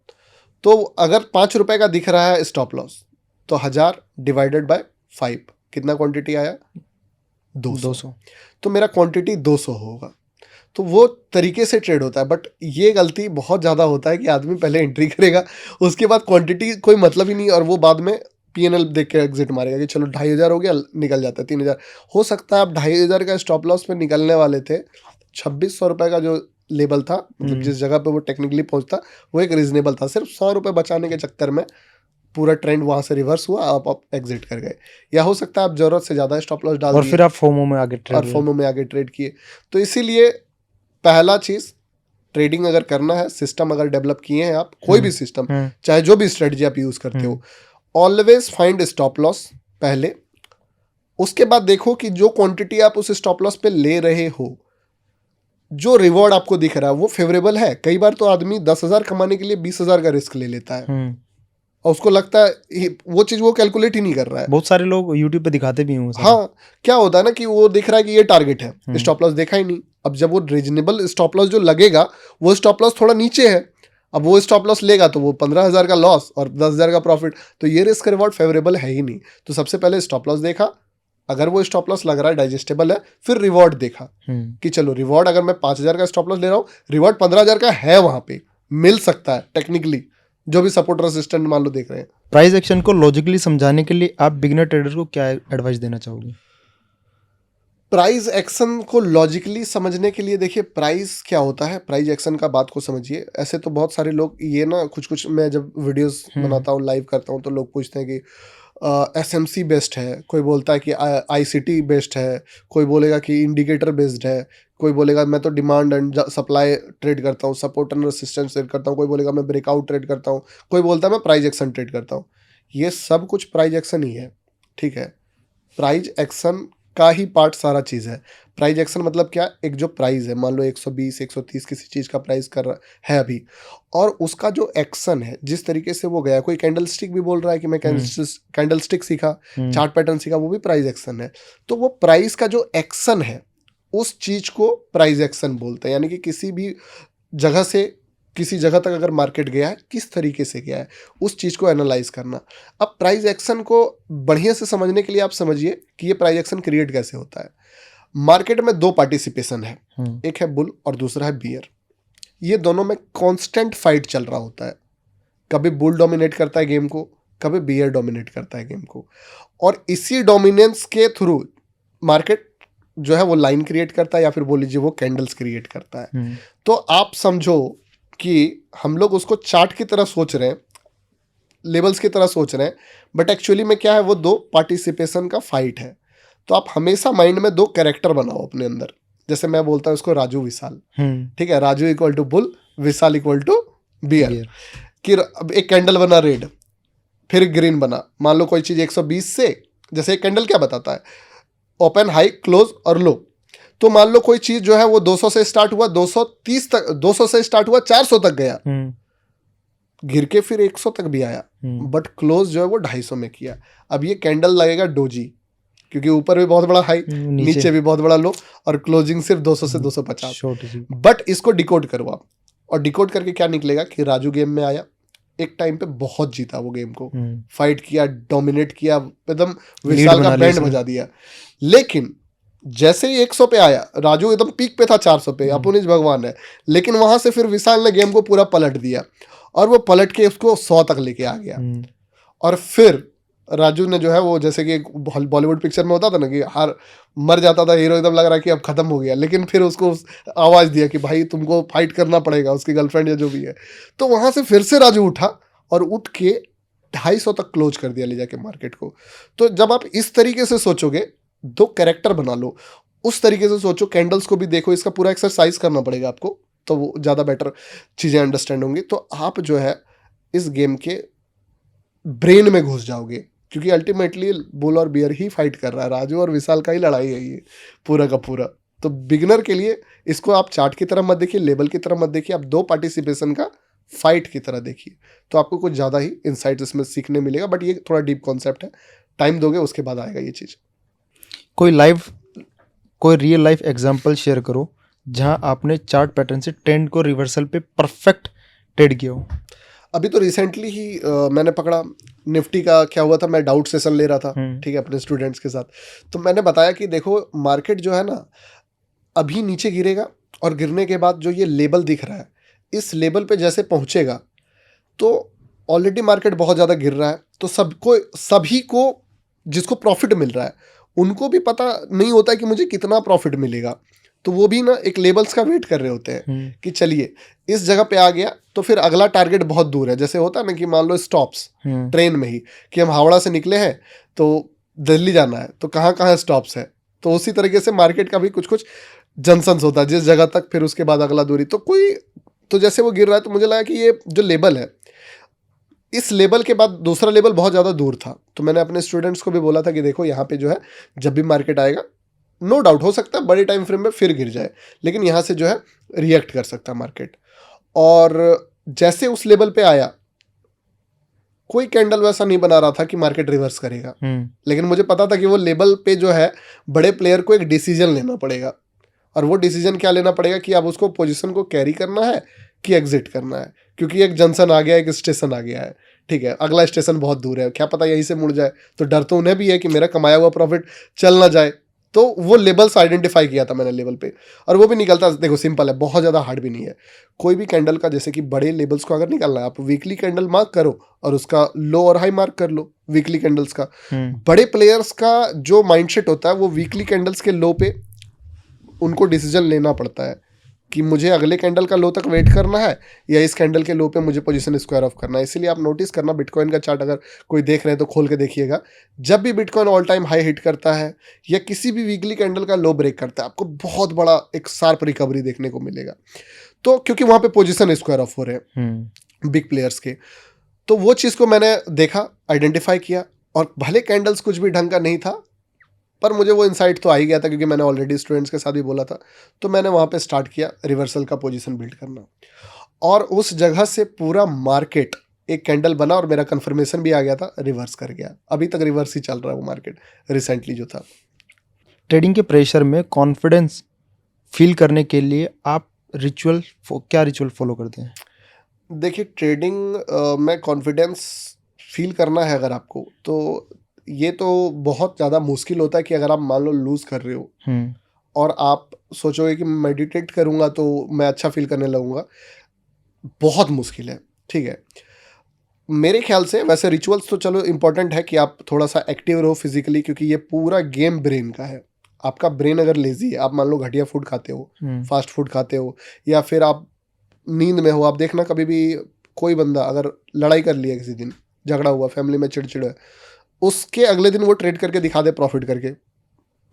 तो अगर 5 रुपए का दिख रहा है स्टॉप लॉस, तो 1000 डिवाइडेड बाय 5 कितना क्वांटिटी आया, 200। तो मेरा क्वांटिटी 200 होगा। तो वो तरीके से ट्रेड होता है। बट ये गलती बहुत ज़्यादा होता है कि आदमी पहले एंट्री करेगा, उसके बाद क्वांटिटी कोई मतलब ही नहीं, और वो बाद में P&L देख के एग्जिट मारेगा कि चलो 2,500 हो गया, निकल जाता है 3,000। हो सकता है आप 2,500 का स्टॉप लॉस पे निकलने वाले थे, 2,600 रुपये का जो लेवल था, मतलब जिस जगह पे वो टेक्निकली पहुंचता, वो एक रीजनेबल था। सिर्फ 100 रुपये बचाने के चक्कर में पूरा ट्रेंड वहां से रिवर्स हुआ, आप एग्जिट कर गए। या हो सकता है आप जरूरत से ज़्यादा स्टॉप लॉस डाल और दिए फिर आप फोमो में आगे ट्रेड और फोमो में आगे ट्रेड किए। तो इसीलिए पहला चीज़, ट्रेडिंग अगर करना है, सिस्टम अगर डेवलप किए हैं आप, कोई भी सिस्टम, चाहे जो भी स्ट्रेटजी आप यूज़ करते हो, ऑलवेज फाइंड स्टॉप लॉस पहले। उसके बाद देखो कि जो क्वांटिटी आप उस स्टॉप लॉस पे ले रहे हो, जो रिवॉर्ड आपको दिख रहा है वो फेवरेबल है। कई बार तो आदमी 10,000 कमाने के लिए 20,000 का रिस्क ले लेता है, और उसको लगता है वो चीज़ वो कैलकुलेट ही नहीं कर रहा है। बहुत सारे लोग यूट्यूब पे दिखाते भी हैं। हाँ, क्या होता है ना कि वो दिख रहा है कि ये टारगेट है, स्टॉप लॉस देखा ही नहीं। अब जब वो रीजनेबल स्टॉप लॉस जो लगेगा, वो स्टॉप लॉस थोड़ा नीचे है, अब वो स्टॉप लॉस लेगा तो वो 15,000 का लॉस और 10,000 का प्रॉफिट, तो ये रिस्क रिवॉर्ड फेवरेबल है ही नहीं। तो सबसे पहले स्टॉप लॉस देखा, अगर वो स्टॉप लॉस लग रहा है डाइजेस्टेबल है, फिर रिवॉर्ड देखा कि चलो रिवॉर्ड, अगर मैं 5,000 का स्टॉप लॉस ले रहा हूँ, रिवॉर्ड 15,000 का है, वहां पे मिल सकता है टेक्निकली, जो भी सपोर्ट रेसिस्टेंट मान लो देख रहे हैं। प्राइस एक्शन को लॉजिकली समझाने के लिए आप बिगिनर ट्रेडर को क्या एडवाइस देना चाहोगे? प्राइस एक्शन को लॉजिकली समझने के लिए देखिए, प्राइस क्या होता है, प्राइस एक्शन का बात को समझिए। ऐसे तो बहुत सारे लोग ये ना, कुछ मैं जब वीडियोस बनाता हूँ, लाइव करता हूँ, तो लोग पूछते हैं कि SMC बेस्ट है, कोई बोलता है कि ICT बेस्ट है, कोई बोलेगा कि इंडिकेटर बेस्ड है, कोई बोलेगा मैं तो डिमांड एंड सप्लाई ट्रेड करता हूँ, सपोर्ट एंड रेजिस्टेंस ट्रेड करता हूँ, कोई बोलेगा मैं ब्रेकआउट ट्रेड करता हूँ, कोई बोलता है मैं प्राइस एक्शन ट्रेड करता हूँ। ये सब कुछ प्राइस एक्शन ही है, ठीक है। प्राइस एक्शन का ही पार्ट सारा चीज़ है। प्राइस एक्शन मतलब क्या, एक जो प्राइस है, मान लो 120 130 किसी चीज़ का प्राइस कर रहा है अभी, और उसका जो एक्शन है, जिस तरीके से वो गया, कोई कैंडल स्टिक भी बोल रहा है कि मैं कैंडल स्टिक सीखा, चार्ट पैटर्न सीखा, वो भी प्राइस एक्शन है। तो वो प्राइस का जो एक्शन है, उस चीज़ को प्राइस एक्शन बोलते हैं। यानी कि किसी भी जगह से किसी जगह तक अगर मार्केट गया है, किस तरीके से गया है, उस चीज़ को एनालाइज करना। अब प्राइस एक्शन को बढ़िया से समझने के लिए आप समझिए कि ये प्राइस एक्शन क्रिएट कैसे होता है। मार्केट में दो पार्टिसिपेशन है, एक है बुल और दूसरा है बियर। ये दोनों में कांस्टेंट फाइट चल रहा होता है। कभी बुल डोमिनेट करता है गेम को, कभी बियर डोमिनेट करता है गेम को, और इसी डोमिनेंस के थ्रू मार्केट जो है वो लाइन क्रिएट करता है, या फिर बोल लीजिए वो कैंडल्स क्रिएट करता है। तो आप समझो कि हम लोग उसको चार्ट की तरह सोच रहे हैं, लेवल्स की तरह सोच रहे हैं, बट एक्चुअली में क्या है, वो दो पार्टिसिपेशन का फाइट है। तो आप हमेशा माइंड में दो कैरेक्टर बनाओ अपने अंदर। जैसे मैं बोलता हूँ उसको राजू विशाल, ठीक है, Raju equal to bull, Vishal equal to bear. कि अब एक कैंडल बना रेड, फिर ग्रीन बना, मान लो कोई चीज़ 120 से, जैसे एक कैंडल क्या बताता है, ओपन, हाई, क्लोज और लो। तो मान लो कोई चीज जो है वो 200 से स्टार्ट हुआ, 230 तक, 200 से स्टार्ट हुआ, 400 तक गया, गिर के फिर 100 तक भी आया, बट क्लोज जो है वो 250 में किया। अब ये कैंडल लगेगा डोजी, क्योंकि ऊपर भी बहुत बड़ा हाई, नीचे भी बहुत बड़ा लो, और क्लोजिंग सिर्फ 200 से 250। बट इसको डिकोड करो आप, और डिकोड करके क्या निकलेगा कि राजू गेम में आया, एक टाइम पे बहुत जीता वो गेम को, फाइट किया, डोमिनेट किया, एकदम विशाल का बैंड बजा दिया। लेकिन जैसे ही 100 पे आया, राजू एकदम पीक पे था 400 पे, अपुनिज भगवान है, लेकिन वहां से फिर विशाल ने गेम को पूरा पलट दिया, और वो पलट के उसको 100 तक लेके आ गया। और फिर राजू ने जो है वो, जैसे कि बॉलीवुड पिक्चर में होता था ना कि हार मर जाता था हीरो, एकदम लग रहा कि अब खत्म हो गया, लेकिन फिर उसको आवाज दिया कि भाई तुमको फाइट करना पड़ेगा, उसकी गर्लफ्रेंड या जो भी है। तो वहां से फिर से राजू उठा, और उठ के 250 तक क्लोज कर दिया ले जाके मार्केट को। तो जब आप इस तरीके से सोचोगे, दो कैरेक्टर बना लो, उस तरीके से सोचो, कैंडल्स को भी देखो, इसका पूरा एक्सरसाइज करना पड़ेगा आपको, तो वो ज़्यादा बेटर चीज़ें अंडरस्टैंड होंगी। तो आप जो है इस गेम के ब्रेन में घुस जाओगे, क्योंकि अल्टीमेटली बुल और बियर ही फाइट कर रहा है, राजू और विशाल का ही लड़ाई है ये पूरा का पूरा। तो बिगिनर के लिए इसको आप चार्ट की तरह मत देखिए, लेवल की तरह मत देखिए, आप दो पार्टिसिपेशन का फाइट की तरह देखिए, तो आपको कुछ ज़्यादा ही इंसाइट इसमें सीखने मिलेगा। बट ये थोड़ा डीप कॉन्सेप्ट है, टाइम दोगे उसके बाद आएगा ये चीज़। कोई रियल लाइफ एग्जांपल शेयर करो जहां आपने चार्ट पैटर्न से ट्रेंड को रिवर्सल पे परफेक्ट ट्रेड किया हो। अभी तो रिसेंटली ही मैंने पकड़ा निफ्टी का। क्या हुआ था, मैं डाउट सेशन ले रहा था, ठीक है, अपने स्टूडेंट्स के साथ। तो मैंने बताया कि देखो मार्केट जो है ना, अभी नीचे गिरेगा, और गिरने के बाद जो ये लेवल दिख रहा है, इस लेवल पे जैसे पहुंचेगा तो ऑलरेडी मार्केट बहुत ज़्यादा गिर रहा है, तो सभी को जिसको प्रॉफिट मिल रहा है उनको भी पता नहीं होता है कि मुझे कितना प्रॉफिट मिलेगा, तो वो भी ना एक लेवल्स का वेट कर रहे होते हैं कि चलिए इस जगह पे आ गया तो फिर अगला टारगेट बहुत दूर है। जैसे होता है ना कि मान लो स्टॉप्स ट्रेन में ही, कि हम हावड़ा से निकले हैं तो दिल्ली जाना है, तो कहाँ कहाँ स्टॉप्स है, तो उसी तरीके से मार्केट का भी कुछ कुछ जंक्शंस होता है जिस जगह तक, फिर उसके बाद अगला दूरी। तो जैसे वो गिर रहा है तो मुझे लगा कि ये जो लेवल है, इस लेवल के बाद दूसरा लेवल बहुत ज़्यादा दूर था। तो मैंने अपने स्टूडेंट्स को भी बोला था कि देखो यहाँ पे जो है जब भी मार्केट आएगा, नो डाउट हो सकता है बड़े टाइम फ्रेम में फिर गिर जाए, लेकिन यहाँ से जो है रिएक्ट कर सकता है मार्केट। और जैसे उस लेवल पे आया, कोई कैंडल वैसा नहीं बना रहा था कि मार्केट रिवर्स करेगा, लेकिन मुझे पता था कि वो लेवल पे जो है बड़े प्लेयर को एक डिसीजन लेना पड़ेगा। और वो डिसीजन क्या लेना पड़ेगा कि अब उसको पोजीशन को कैरी करना है कि एग्जिट करना है, क्योंकि एक जंक्शन आ गया, एक स्टेशन आ गया है, ठीक है, अगला स्टेशन बहुत दूर है, क्या पता यहीं से मुड़ जाए, तो डर तो उन्हें भी है कि मेरा कमाया हुआ प्रॉफिट चल ना जाए। तो वो लेवल्स आइडेंटिफाई किया था मैंने लेवल पे, और वो भी निकलता, देखो सिंपल है, बहुत ज़्यादा हार्ड भी नहीं है। कोई भी कैंडल का जैसे कि बड़े लेवल्स को अगर निकालना है, आप वीकली कैंडल मार्क करो और उसका लो और हाई मार्क कर लो वीकली कैंडल्स का। बड़े प्लेयर्स का जो माइंडसेट होता है वो वीकली कैंडल्स के लो पे उनको डिसीजन लेना पड़ता है कि मुझे अगले कैंडल का लो तक वेट करना है या इस कैंडल के लो पे मुझे पोजीशन स्क्वायर ऑफ करना है। इसीलिए आप नोटिस करना, बिटकॉइन का चार्ट अगर कोई देख रहे हैं तो खोल के देखिएगा, जब भी bitcoin all time high hit करता है या किसी भी वीकली कैंडल का लो ब्रेक करता है, आपको बहुत बड़ा एक शार्प रिकवरी देखने को मिलेगा। तो क्योंकि वहाँ पे पोजीशन स्क्वायर ऑफ हो रहे हैं बिग प्लेयर्स के, तो वो चीज़ को मैंने देखा, आइडेंटिफाई किया, और भले कैंडल्स कुछ भी ढंग का नहीं था, पर मुझे वो इंसाइट तो आ ही गया था क्योंकि मैंने ऑलरेडी स्टूडेंट्स के साथ भी बोला था। तो मैंने वहाँ पे स्टार्ट किया रिवर्सल का पोजीशन बिल्ड करना, और उस जगह से पूरा मार्केट एक कैंडल बना और मेरा कंफर्मेशन भी आ गया था, रिवर्स कर गया। अभी तक रिवर्स ही चल रहा है वो मार्केट रिसेंटली जो था। ट्रेडिंग के प्रेशर में कॉन्फिडेंस फील करने के लिए आप क्या रिचुअल फॉलो करते हैं? देखिए, ट्रेडिंग में कॉन्फिडेंस फील करना है अगर आपको, तो ये तो बहुत ज़्यादा मुश्किल होता है कि अगर आप मान लो लूज़ कर रहे हो और आप सोचोगे कि मेडिटेट करूँगा तो मैं अच्छा फील करने लगूँगा, बहुत मुश्किल है, ठीक है। मेरे ख्याल से वैसे रिचुअल्स तो चलो इम्पोर्टेंट है कि आप थोड़ा सा एक्टिव रहो फिजिकली, क्योंकि ये पूरा गेम ब्रेन का है। आपका ब्रेन अगर लेजी है, आप मान लो घटिया फूड खाते हो, फास्ट फूड खाते हो, या फिर आप नींद में हो, आप देखना कभी भी कोई बंदा अगर लड़ाई कर लिया, किसी दिन झगड़ा हुआ, फैमिली में चिड़चिड़ है, उसके अगले दिन वो ट्रेड करके दिखा दे प्रॉफिट करके,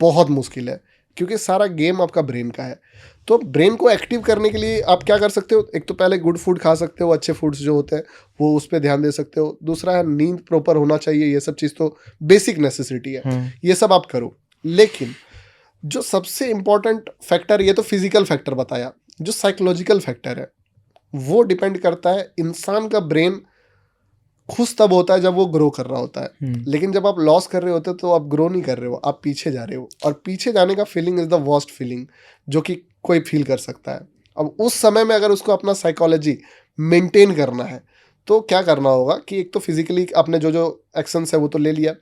बहुत मुश्किल है, क्योंकि सारा गेम आपका ब्रेन का है। तो ब्रेन को एक्टिव करने के लिए आप क्या कर सकते हो, एक तो पहले गुड फूड खा सकते हो, अच्छे फूड्स जो होते हैं वो उस पर ध्यान दे सकते हो। दूसरा है नींद प्रॉपर होना चाहिए, ये सब चीज़ तो बेसिक नेसेसिटी है, ये सब आप करो। लेकिन जो सबसे इम्पॉर्टेंट फैक्टर, ये तो फिजिकल फैक्टर बताया, जो साइकोलॉजिकल फैक्टर है वो डिपेंड करता है। इंसान का ब्रेन खुश तब होता है जब वो ग्रो कर रहा होता है, लेकिन जब आप लॉस कर रहे होते हो तो आप ग्रो नहीं कर रहे हो, आप पीछे जा रहे हो, और पीछे जाने का feeling is the worst feeling जो कि कोई फील कर सकता है। अब उस समय में अगर उसको अपना साइकोलॉजी मेंटेन करना है तो क्या करना होगा कि एक तो फिजिकली आपने जो जो एक्शंस है वो तो ले लिया,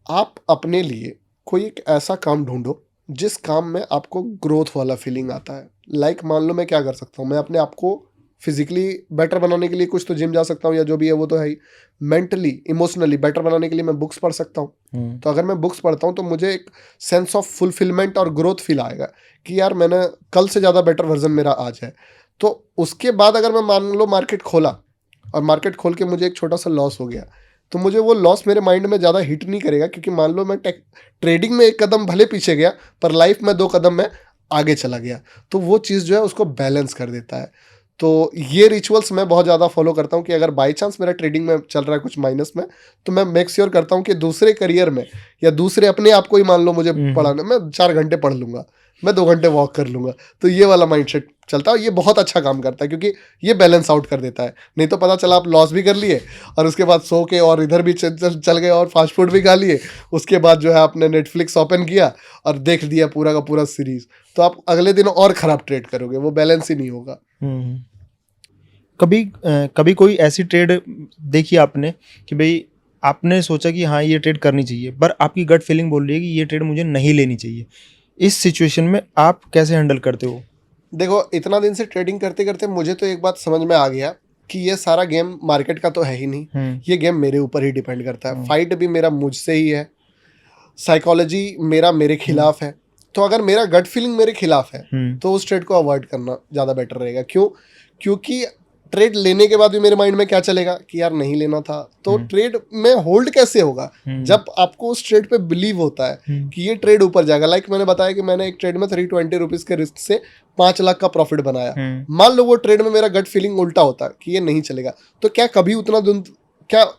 आप अपने लिए कोई एक ऐसा काम ढूंढो जिस काम में आपको ग्रोथ वाला फीलिंग आता है। लाइक मान लो मैं क्या कर सकता हूँ, मैं अपने आप को फिजिकली बेटर बनाने के लिए कुछ तो जिम जा सकता हूँ या जो भी है वो तो है ही। मेंटली इमोशनली बेटर बनाने के लिए मैं बुक्स पढ़ सकता हूँ। तो अगर मैं बुक्स पढ़ता हूँ तो मुझे एक सेंस ऑफ फुलफिलमेंट और ग्रोथ फील आएगा कि यार मैंने कल से ज़्यादा बेटर वर्जन मेरा आज है। तो उसके बाद अगर मैं मान लो मार्केट खोला और मार्केट खोल के मुझे एक छोटा सा लॉस हो गया, तो मुझे वो लॉस मेरे माइंड में ज़्यादा हिट नहीं करेगा, क्योंकि मान लो मैं ट्रेडिंग में एक कदम भले पीछे गया पर लाइफ में 2 कदम में आगे चला गया, तो वो चीज़ जो है उसको बैलेंस कर देता है। तो ये रिचुअल्स मैं बहुत ज़्यादा फॉलो करता हूँ कि अगर बाई चांस मेरा ट्रेडिंग में चल रहा है कुछ माइनस में, तो मैं मेक श्योर करता हूँ कि दूसरे करियर में या दूसरे अपने आप को ही मान लो मुझे पढ़ाना, मैं 4 घंटे पढ़ लूँगा, मैं 2 घंटे वॉक कर लूँगा। तो ये वाला माइंडसेट चलता है, ये बहुत अच्छा काम करता है क्योंकि ये बैलेंस आउट कर देता है। नहीं तो पता चला आप लॉस भी कर लिए और उसके बाद सो के और इधर भी चल गए और फास्ट फूड भी खा लिए, उसके बाद जो है आपने नेटफ्लिक्स ओपन किया और देख दिया पूरा का पूरा सीरीज, तो आप अगले दिन और ख़राब ट्रेड करोगे, वो बैलेंस ही नहीं होगा। कभी कोई ऐसी ट्रेड देखी आपने कि भाई आपने सोचा कि हाँ ये ट्रेड करनी चाहिए, पर आपकी गट फीलिंग बोल रही है कि ये ट्रेड मुझे नहीं लेनी चाहिए, इस सिचुएशन में आप कैसे हैंडल करते हो? देखो इतना दिन से ट्रेडिंग करते करते मुझे तो एक बात समझ में आ गया कि ये सारा गेम मार्केट का तो है ही नहीं, ये गेम मेरे ऊपर ही डिपेंड करता है। फाइट भी मेरा मुझसे ही है, साइकोलॉजी मेरा मेरे खिलाफ है। तो अगर मेरा गट फीलिंग मेरे खिलाफ है तो उस ट्रेड को अवॉइड करना ज़्यादा बेटर रहेगा। क्यों? क्योंकि ट्रेड लेने के बाद भी मेरे माइंड में क्या चलेगा कि यार नहीं लेना था, तो ट्रेड में होल्ड कैसे होगा जब आपको उस ट्रेड पे बिलीव होता है कि ये ट्रेड ऊपर जाएगा। लाइक मैंने बताया कि मैंने एक ट्रेड में 320 रुपीज़ के रिस्क से 5 लाख का प्रॉफिट बनाया। मान लो वो ट्रेड में मेरा गट फीलिंग उल्टा होता कि ये नहीं चलेगा, तो क्या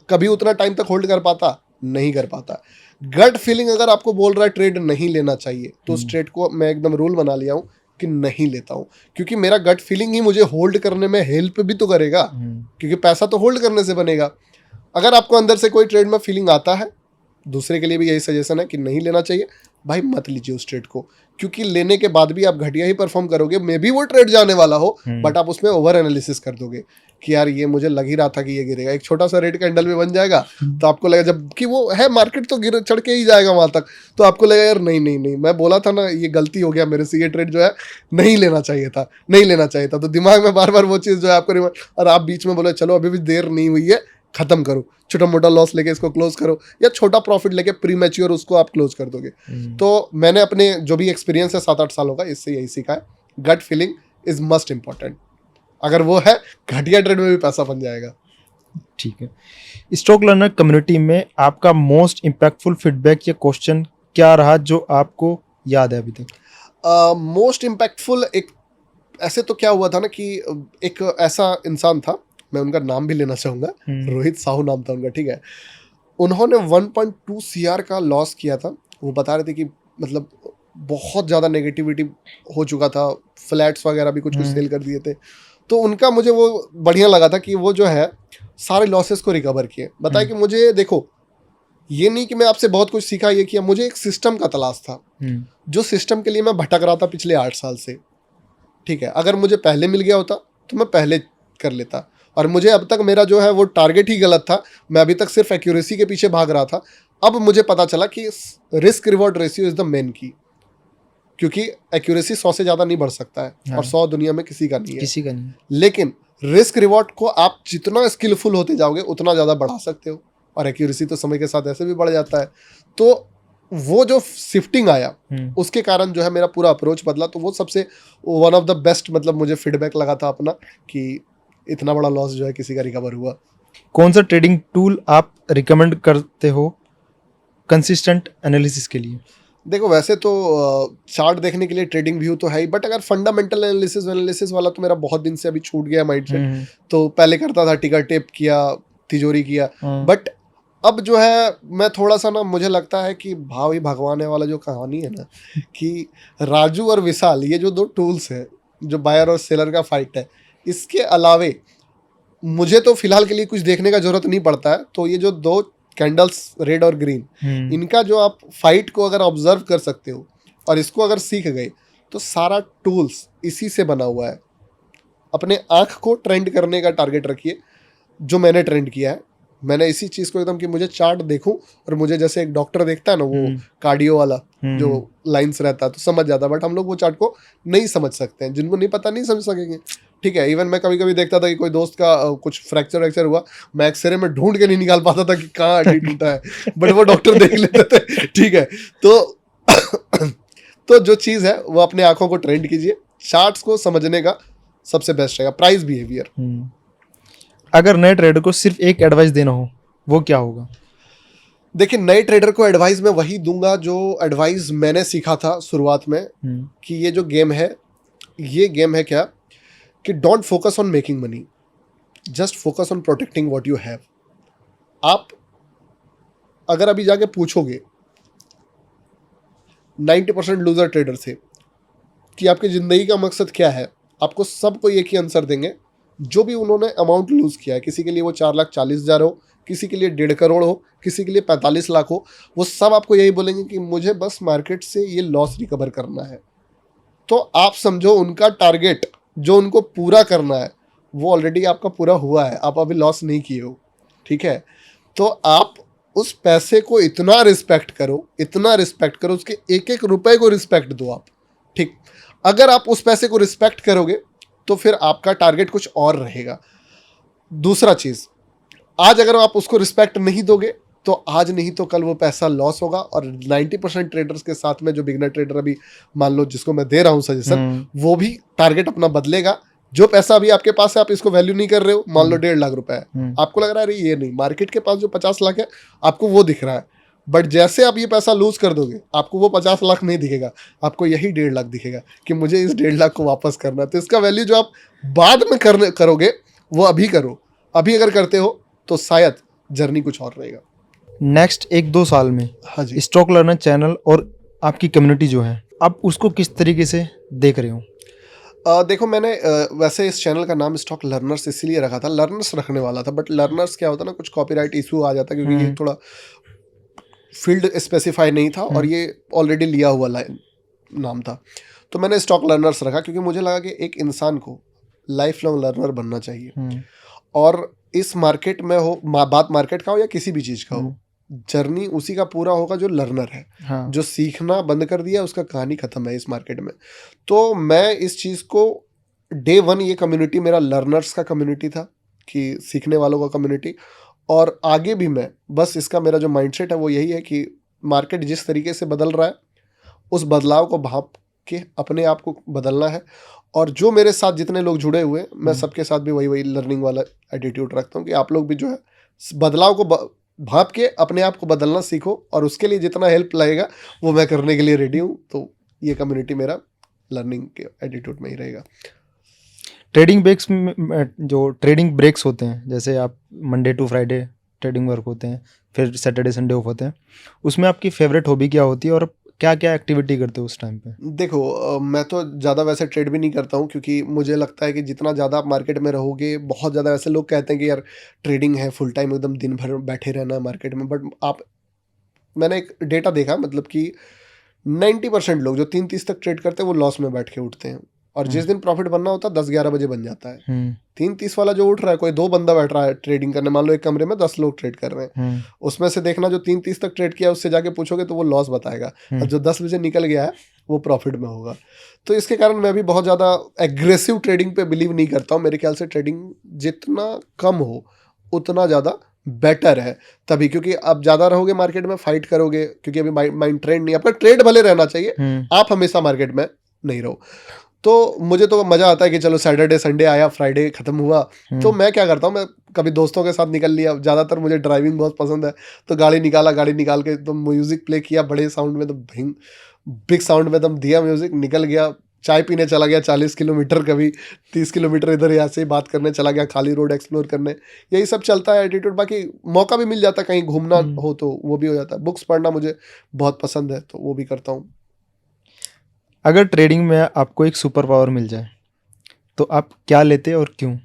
कभी उतना टाइम तक होल्ड कर पाता? नहीं कर पाता। गट फीलिंग अगर आपको बोल रहा है ट्रेड नहीं लेना चाहिए, तो उस ट्रेड को मैं एकदम रूल बना लिया हूँ कि नहीं लेता हूँ, क्योंकि मेरा गट फीलिंग ही मुझे होल्ड करने में हेल्प भी तो करेगा, क्योंकि पैसा तो होल्ड करने से बनेगा। अगर आपको अंदर से कोई ट्रेड में फीलिंग आता है, दूसरे के लिए भी यही सजेशन है कि नहीं लेना चाहिए, भाई मत लीजिए उस ट्रेड को, क्योंकि लेने के बाद भी आप घटिया ही परफॉर्म करोगे। मे बी वो ट्रेड जाने वाला हो, बट आप उसमें ओवर एनालिसिस कर दोगे कि यार ये मुझे लग ही रहा था कि ये गिरेगा। एक छोटा सा रेड कैंडल भी बन जाएगा तो आपको लगेगा, जब कि वो है मार्केट तो गिर चढ़ के ही जाएगा वहां तक, तो आपको लगेगा यार नहीं नहीं नहीं, मैं बोला था ना ये गलती हो गया मेरे से, ये ट्रेड जो है नहीं लेना चाहिए था, नहीं लेना चाहिए था। तो दिमाग में बार बार वो चीज़ जो है आपको, और आप बीच में बोले चलो अभी भी देर नहीं हुई है, खत्म करो, छोटा मोटा लॉस लेके इसको क्लोज करो, या छोटा प्रॉफिट लेके प्री मैच्योर उसको आप क्लोज कर दोगे। तो मैंने अपने जो भी एक्सपीरियंस है 7-8 सालों का, इससे यही सीखा है, gut feeling is must important. अगर वो है, घटिया ट्रेड में भी पैसा बन जाएगा। ठीक है। स्टॉक लर्नर कम्युनिटी में आपका मोस्ट इम्पैक्टफुल फीडबैक या क्वेश्चन क्या रहा जो आपको याद है अभी तक? मोस्ट इम्पैक्टफुल ऐसे तो क्या हुआ था ना कि एक ऐसा इंसान था, मैं उनका नाम भी लेना चाहूँगा, रोहित साहू नाम था उनका, ठीक है। उन्होंने 1.2 CR का लॉस किया था। वो बता रहे थे कि मतलब बहुत ज़्यादा नेगेटिविटी हो चुका था, फ्लैट्स वगैरह भी कुछ सेल कर दिए थे। तो उनका मुझे वो बढ़िया लगा था कि वो जो है सारे लॉसेस को रिकवर किए। बताया कि मुझे देखो, ये नहीं कि मैं आपसे बहुत कुछ सीखा, ये किया, मुझे एक सिस्टम का तलाश था, जो सिस्टम के लिए मैं भटक रहा था पिछले 8 साल से, ठीक है। अगर मुझे पहले मिल गया होता तो मैं पहले कर लेता, और मुझे अब तक मेरा जो है वो टारगेट ही गलत था, मैं अभी तक सिर्फ एक्यूरेसी के पीछे भाग रहा था। अब मुझे पता चला कि risk reward ratio is the main की, क्योंकि एक्यूरेसी 100 से ज़्यादा नहीं बढ़ सकता है, हाँ। और 100 दुनिया में किसी का नहीं है, किसी का नहीं। लेकिन रिस्क रिवॉर्ड को आप जितना स्किलफुल होते जाओगे उतना ज़्यादा बढ़ा सकते हो, और एक्यूरेसी तो समय के साथ ऐसे भी बढ़ जाता है। तो वो जो शिफ्टिंग आया उसके कारण जो है मेरा पूरा अप्रोच बदला। तो वो सबसे वन ऑफ द बेस्ट मतलब मुझे फीडबैक लगा था अपना, कि इतना बड़ा लॉस जो है किसी का रिकवर हुआ। कौन सा ट्रेडिंग टूल आप रिकमेंड करते हो कंसिस्टेंट एनालिसिस के लिए? देखो वैसे तो चार्ट देखने के लिए ट्रेडिंग व्यू तो है ही, बट अगर फंडामेंटल एनालिसिस वाला तो मेरा बहुत दिन से अभी छूट गया माइंड से। तो पहले करता था, टिकर टेप किया, तिजोरी किया, बट अब जो है मैं थोड़ा सा ना, मुझे लगता है कि भाव ही भगवान है वाला जो कहानी है ना, कि राजू और विशाल ये जो 2 टूल्स हैं, जो बायर और सेलर का फाइट है, इसके अलावे मुझे तो फिलहाल के लिए कुछ देखने का जरूरत नहीं पड़ता है। तो ये जो 2 कैंडल्स रेड और ग्रीन, इनका जो आप फाइट को अगर ऑब्जर्व कर सकते हो और इसको अगर सीख गए, तो सारा टूल्स इसी से बना हुआ है। अपने आँख को ट्रेंड करने का टारगेट रखिए, जो मैंने ट्रेंड किया है। मैंने इसी चीज़ को एकदम कि मुझे चार्ट देखूं, और मुझे जैसे एक डॉक्टर देखता है ना वो कार्डियो वाला जो लाइंस रहता है, तो समझ जाता है। बट हम लोग वो चार्ट को नहीं समझ सकते हैं, जिनको नहीं पता नहीं समझ सकेंगे, ठीक है। इवन मैं कभी कभी देखता था कि कोई दोस्त का कुछ फ्रैक्चर वैक्चर हुआ, मैं एक्सरे में ढूंढ के नहीं निकाल पाता था कि कहाँ हड्डी टूटा है, बट वो डॉक्टर देख लेते थे, ठीक है। तो जो चीज़ है वो अपने आंखों को ट्रेंड कीजिए, चार्ट्स को समझने का सबसे बेस्ट रहेगा। Price behaviour. अगर नए ट्रेडर को सिर्फ एक एडवाइस देना हो, वो क्या होगा? देखिए, नए ट्रेडर को एडवाइस मैं वही दूंगा जो एडवाइस मैंने सीखा था शुरुआत में, कि ये जो गेम है, ये गेम है क्या, कि don't focus on making money, just focus on protecting what you have. आप अगर अभी जाके पूछोगे 90% लूजर ट्रेडर से कि आपकी ज़िंदगी का मकसद क्या है, आपको सबको एक ही आंसर देंगे, जो भी उन्होंने अमाउंट लूज़ किया है, किसी के लिए वो 4,40,000 हो, किसी के लिए 1.5 करोड़ हो, किसी के लिए 45 लाख हो, वो सब आपको यही बोलेंगे कि मुझे बस मार्केट से ये लॉस रिकवर करना है। तो आप समझो उनका टारगेट जो उनको पूरा करना है वो ऑलरेडी आपका पूरा हुआ है, आप अभी लॉस नहीं किए हो, ठीक है। तो आप उस पैसे को इतना रिस्पेक्ट करो, उसके एक एक रुपए को रिस्पेक्ट दो आप, ठीक। अगर आप उस पैसे को रिस्पेक्ट करोगे तो फिर आपका टारगेट कुछ और रहेगा। दूसरा चीज़, आज अगर आप उसको रिस्पेक्ट नहीं दोगे तो आज नहीं तो कल वो पैसा लॉस होगा। और 90% ट्रेडर्स के साथ में जो बिगनर ट्रेडर अभी मान लो जिसको मैं दे रहा हूँ सजेशन, वो भी टारगेट अपना बदलेगा। जो पैसा अभी आपके पास है आप इसको वैल्यू नहीं कर रहे हो, मान लो 1.5 लाख रुपए है, आपको लग रहा है अरे ये नहीं, मार्केट के पास जो 50 लाख है आपको वो दिख रहा है, बट जैसे आप ये पैसा लूज कर दोगे आपको वो 50 लाख नहीं दिखेगा, आपको यही 1.5 लाख दिखेगा कि मुझे इस 1.5 लाख को वापस करना है। तो इसका वैल्यू जो आप बाद में करोगे वो अभी करो। अभी अगर करते हो तो शायद जर्नी कुछ और रहेगा। नेक्स्ट 1-2 साल में हाँ जी, स्टॉक लर्नर चैनल और आपकी कम्युनिटी जो है, आप उसको किस तरीके से देख रहे हो? देखो मैंने वैसे इस चैनल का नाम स्टॉक लर्नर्स इसीलिए रखा था, लर्नर्स रखने वाला था, बट लर्नर्स क्या होता है ना, कुछ कॉपीराइट इशू आ जाता है क्योंकि ये थोड़ा फील्ड स्पेसिफाई नहीं था और ये ऑलरेडी लिया हुआ नाम था। तो मैंने स्टॉक लर्नर्स रखा क्योंकि मुझे लगा कि एक इंसान को लाइफ लॉन्ग लर्नर बनना चाहिए। और इस मार्केट में हो, बात मार्केट का हो या किसी भी चीज़ का हो, जर्नी उसी का पूरा होगा जो लर्नर है। हाँ। जो सीखना बंद कर दिया उसका कहानी खत्म है इस मार्केट में। तो मैं इस चीज़ को डे वन, ये कम्युनिटी मेरा लर्नर्स का कम्युनिटी था कि सीखने वालों का कम्युनिटी, और आगे भी मैं बस इसका मेरा जो माइंडसेट है वो यही है कि मार्केट जिस तरीके से बदल रहा है उस बदलाव को भाप के अपने आप को बदलना है। और जो मेरे साथ जितने लोग जुड़े हुए हैं मैं सबके साथ भी वही लर्निंग वाला एटीट्यूड रखता हूँ कि आप लोग भी जो है बदलाव को भाप के अपने आप को बदलना सीखो, और उसके लिए जितना हेल्प लगेगा वो मैं करने के लिए रेडी हूँ। तो ये कम्युनिटी मेरा लर्निंग के एटीट्यूड में ही रहेगा। ट्रेडिंग ब्रेक्स में जो ट्रेडिंग ब्रेक्स होते हैं, जैसे आप Monday to Friday trading work होते हैं, फिर सैटरडे संडे ऑफ होते हैं, उसमें आपकी फेवरेट हॉबी क्या होती है और क्या क्या एक्टिविटी करते हो उस टाइम पे? देखो मैं तो ज़्यादा वैसे ट्रेड भी नहीं करता हूँ क्योंकि मुझे लगता है कि जितना ज़्यादा आप मार्केट में रहोगे, बहुत ज़्यादा ऐसे लोग कहते हैं कि यार ट्रेडिंग है फुल टाइम एकदम दिन भर बैठे रहना है मार्केट में, बट मैंने एक डेटा देखा, मतलब कि 90% लोग जो 3-30 तक ट्रेड करते हैं वो लॉस में बैठ के उठते हैं, और जिस दिन प्रॉफिट बनना होता है 10-11 बजे बन जाता है। 3-30 वाला जो उठ रहा है, कोई 2 बंदा बैठ रहा है ट्रेडिंग करने, मान लो एक कमरे में 10 लोग ट्रेड कर रहे हैं, उसमें से देखना जो 3-30 तक ट्रेड किया उससे जाके पूछोगे तो वो लॉस बताएगा, और जो 10 बजे निकल गया है वो प्रॉफिट में होगा। तो इसके कारण मैं भी बहुत ज़्यादा एग्रेसिव ट्रेडिंग पे बिलीव नहीं करता हूँ। मेरे ख्याल से ट्रेडिंग जितना कम हो उतना ज़्यादा बेटर है तभी, क्योंकि आप ज़्यादा रहोगे मार्केट में, फाइट करोगे, क्योंकि अभी माइंड ट्रेंड नहीं है, आपका ट्रेड भले रहना चाहिए, आप हमेशा मार्केट में नहीं रहो। तो मुझे तो मज़ा आता है कि चलो सैटरडे संडे आया, फ्राइडे ख़त्म हुआ, तो मैं क्या करता हूँ, मैं कभी दोस्तों के साथ निकल लिया, ज़्यादातर मुझे ड्राइविंग बहुत पसंद है, तो गाड़ी निकाल के तो म्यूज़िक प्ले किया बड़े साउंड में, तो बिग साउंड में एकदम दिया म्यूज़िक, निकल गया, चाय पीने चला गया 40 किलोमीटर, कभी 30 किलोमीटर इधर यहाँ से बात करने चला गया, खाली रोड एक्सप्लोर करने, यही सब चलता है एटीट्यूड। बाकी मौका भी मिल जाता है कहीं घूमना हो तो वो भी हो जाता है। बुक्स पढ़ना मुझे बहुत पसंद है तो वो भी करता हूँ। अगर ट्रेडिंग में आपको एक सुपर पावर मिल जाए तो आप क्या लेते और क्यों?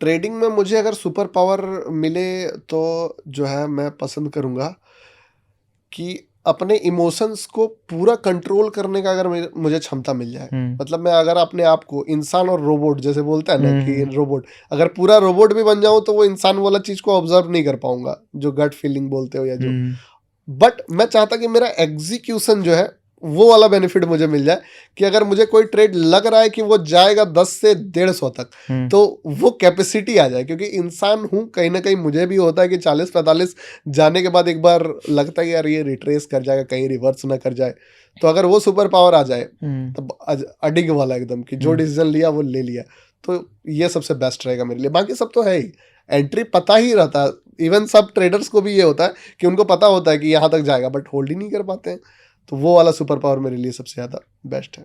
ट्रेडिंग में मुझे अगर सुपर पावर मिले तो जो है मैं पसंद करूँगा कि अपने इमोशंस को पूरा कंट्रोल करने का अगर मुझे क्षमता मिल जाए। मतलब मैं अगर अपने आप को इंसान और रोबोट जैसे बोलते हैं ना कि रोबोट, अगर पूरा रोबोट भी बन जाऊं तो वो इंसान वाला चीज़ को ऑब्जर्व नहीं कर पाऊंगा, जो गट फीलिंग बोलते हो या जो, बट मैं चाहता कि मेरा एग्जीक्यूशन जो है वो वाला बेनिफिट मुझे मिल जाए कि अगर मुझे कोई ट्रेड लग रहा है कि वो जाएगा 10 से 150 तक, तो वो कैपेसिटी आ जाए, क्योंकि इंसान हूँ कहीं ना कहीं, मुझे भी होता है कि 40-45 जाने के बाद एक बार लगता है यार ये रिट्रेस कर जाएगा, कहीं रिवर्स ना कर जाए। तो अगर वो सुपर पावर आ जाए तो अडिग वाला एकदम कि जो डिसीजन लिया वो ले लिया, तो ये सबसे बेस्ट रहेगा मेरे लिए। बाकी सब तो है ही, एंट्री पता ही रहता है, इवन सब ट्रेडर्स को भी ये होता है कि उनको पता होता है कि यहाँ तक जाएगा बट होल्ड ही नहीं कर पाते हैं, तो वो वाला सुपर पावर मेरे लिए सबसे ज़्यादा बेस्ट है।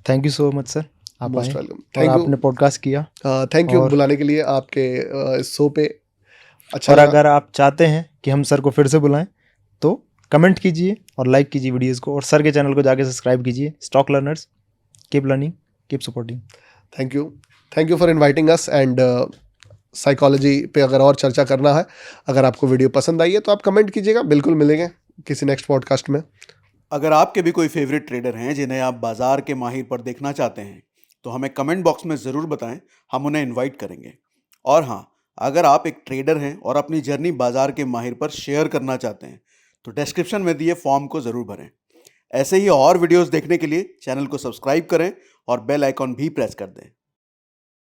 Thank you so much sir, आप मोस्ट आए वेलकम। और आपने पॉडकास्ट किया। थैंक यू बुलाने के लिए आपके शो पे। अच्छा, और अगर आप चाहते हैं कि हम सर को फिर से बुलाएं तो कमेंट कीजिए और लाइक कीजिए वीडियोज़ को, और सर के चैनल को जाके सब्सक्राइब कीजिए। Stock learners, keep learning, keep supporting. Thank you for inviting us. And psychology पे अगर और चर्चा करना है, अगर आपको वीडियो पसंद आई है तो आप कमेंट कीजिएगा, बिल्कुल मिलेंगे किसी नेक्स्ट पॉडकास्ट में। अगर आपके भी कोई फेवरेट ट्रेडर हैं जिन्हें आप बाजार के माहिर पर देखना चाहते हैं तो हमें कमेंट बॉक्स में ज़रूर बताएं, हम उन्हें इनवाइट करेंगे। और हाँ, अगर आप एक ट्रेडर हैं और अपनी जर्नी बाजार के माहिर पर शेयर करना चाहते हैं तो डिस्क्रिप्शन में दिए फॉर्म को ज़रूर भरें। ऐसे ही और वीडियोस देखने के लिए चैनल को सब्सक्राइब करें और बेल आइकॉन भी प्रेस कर दें।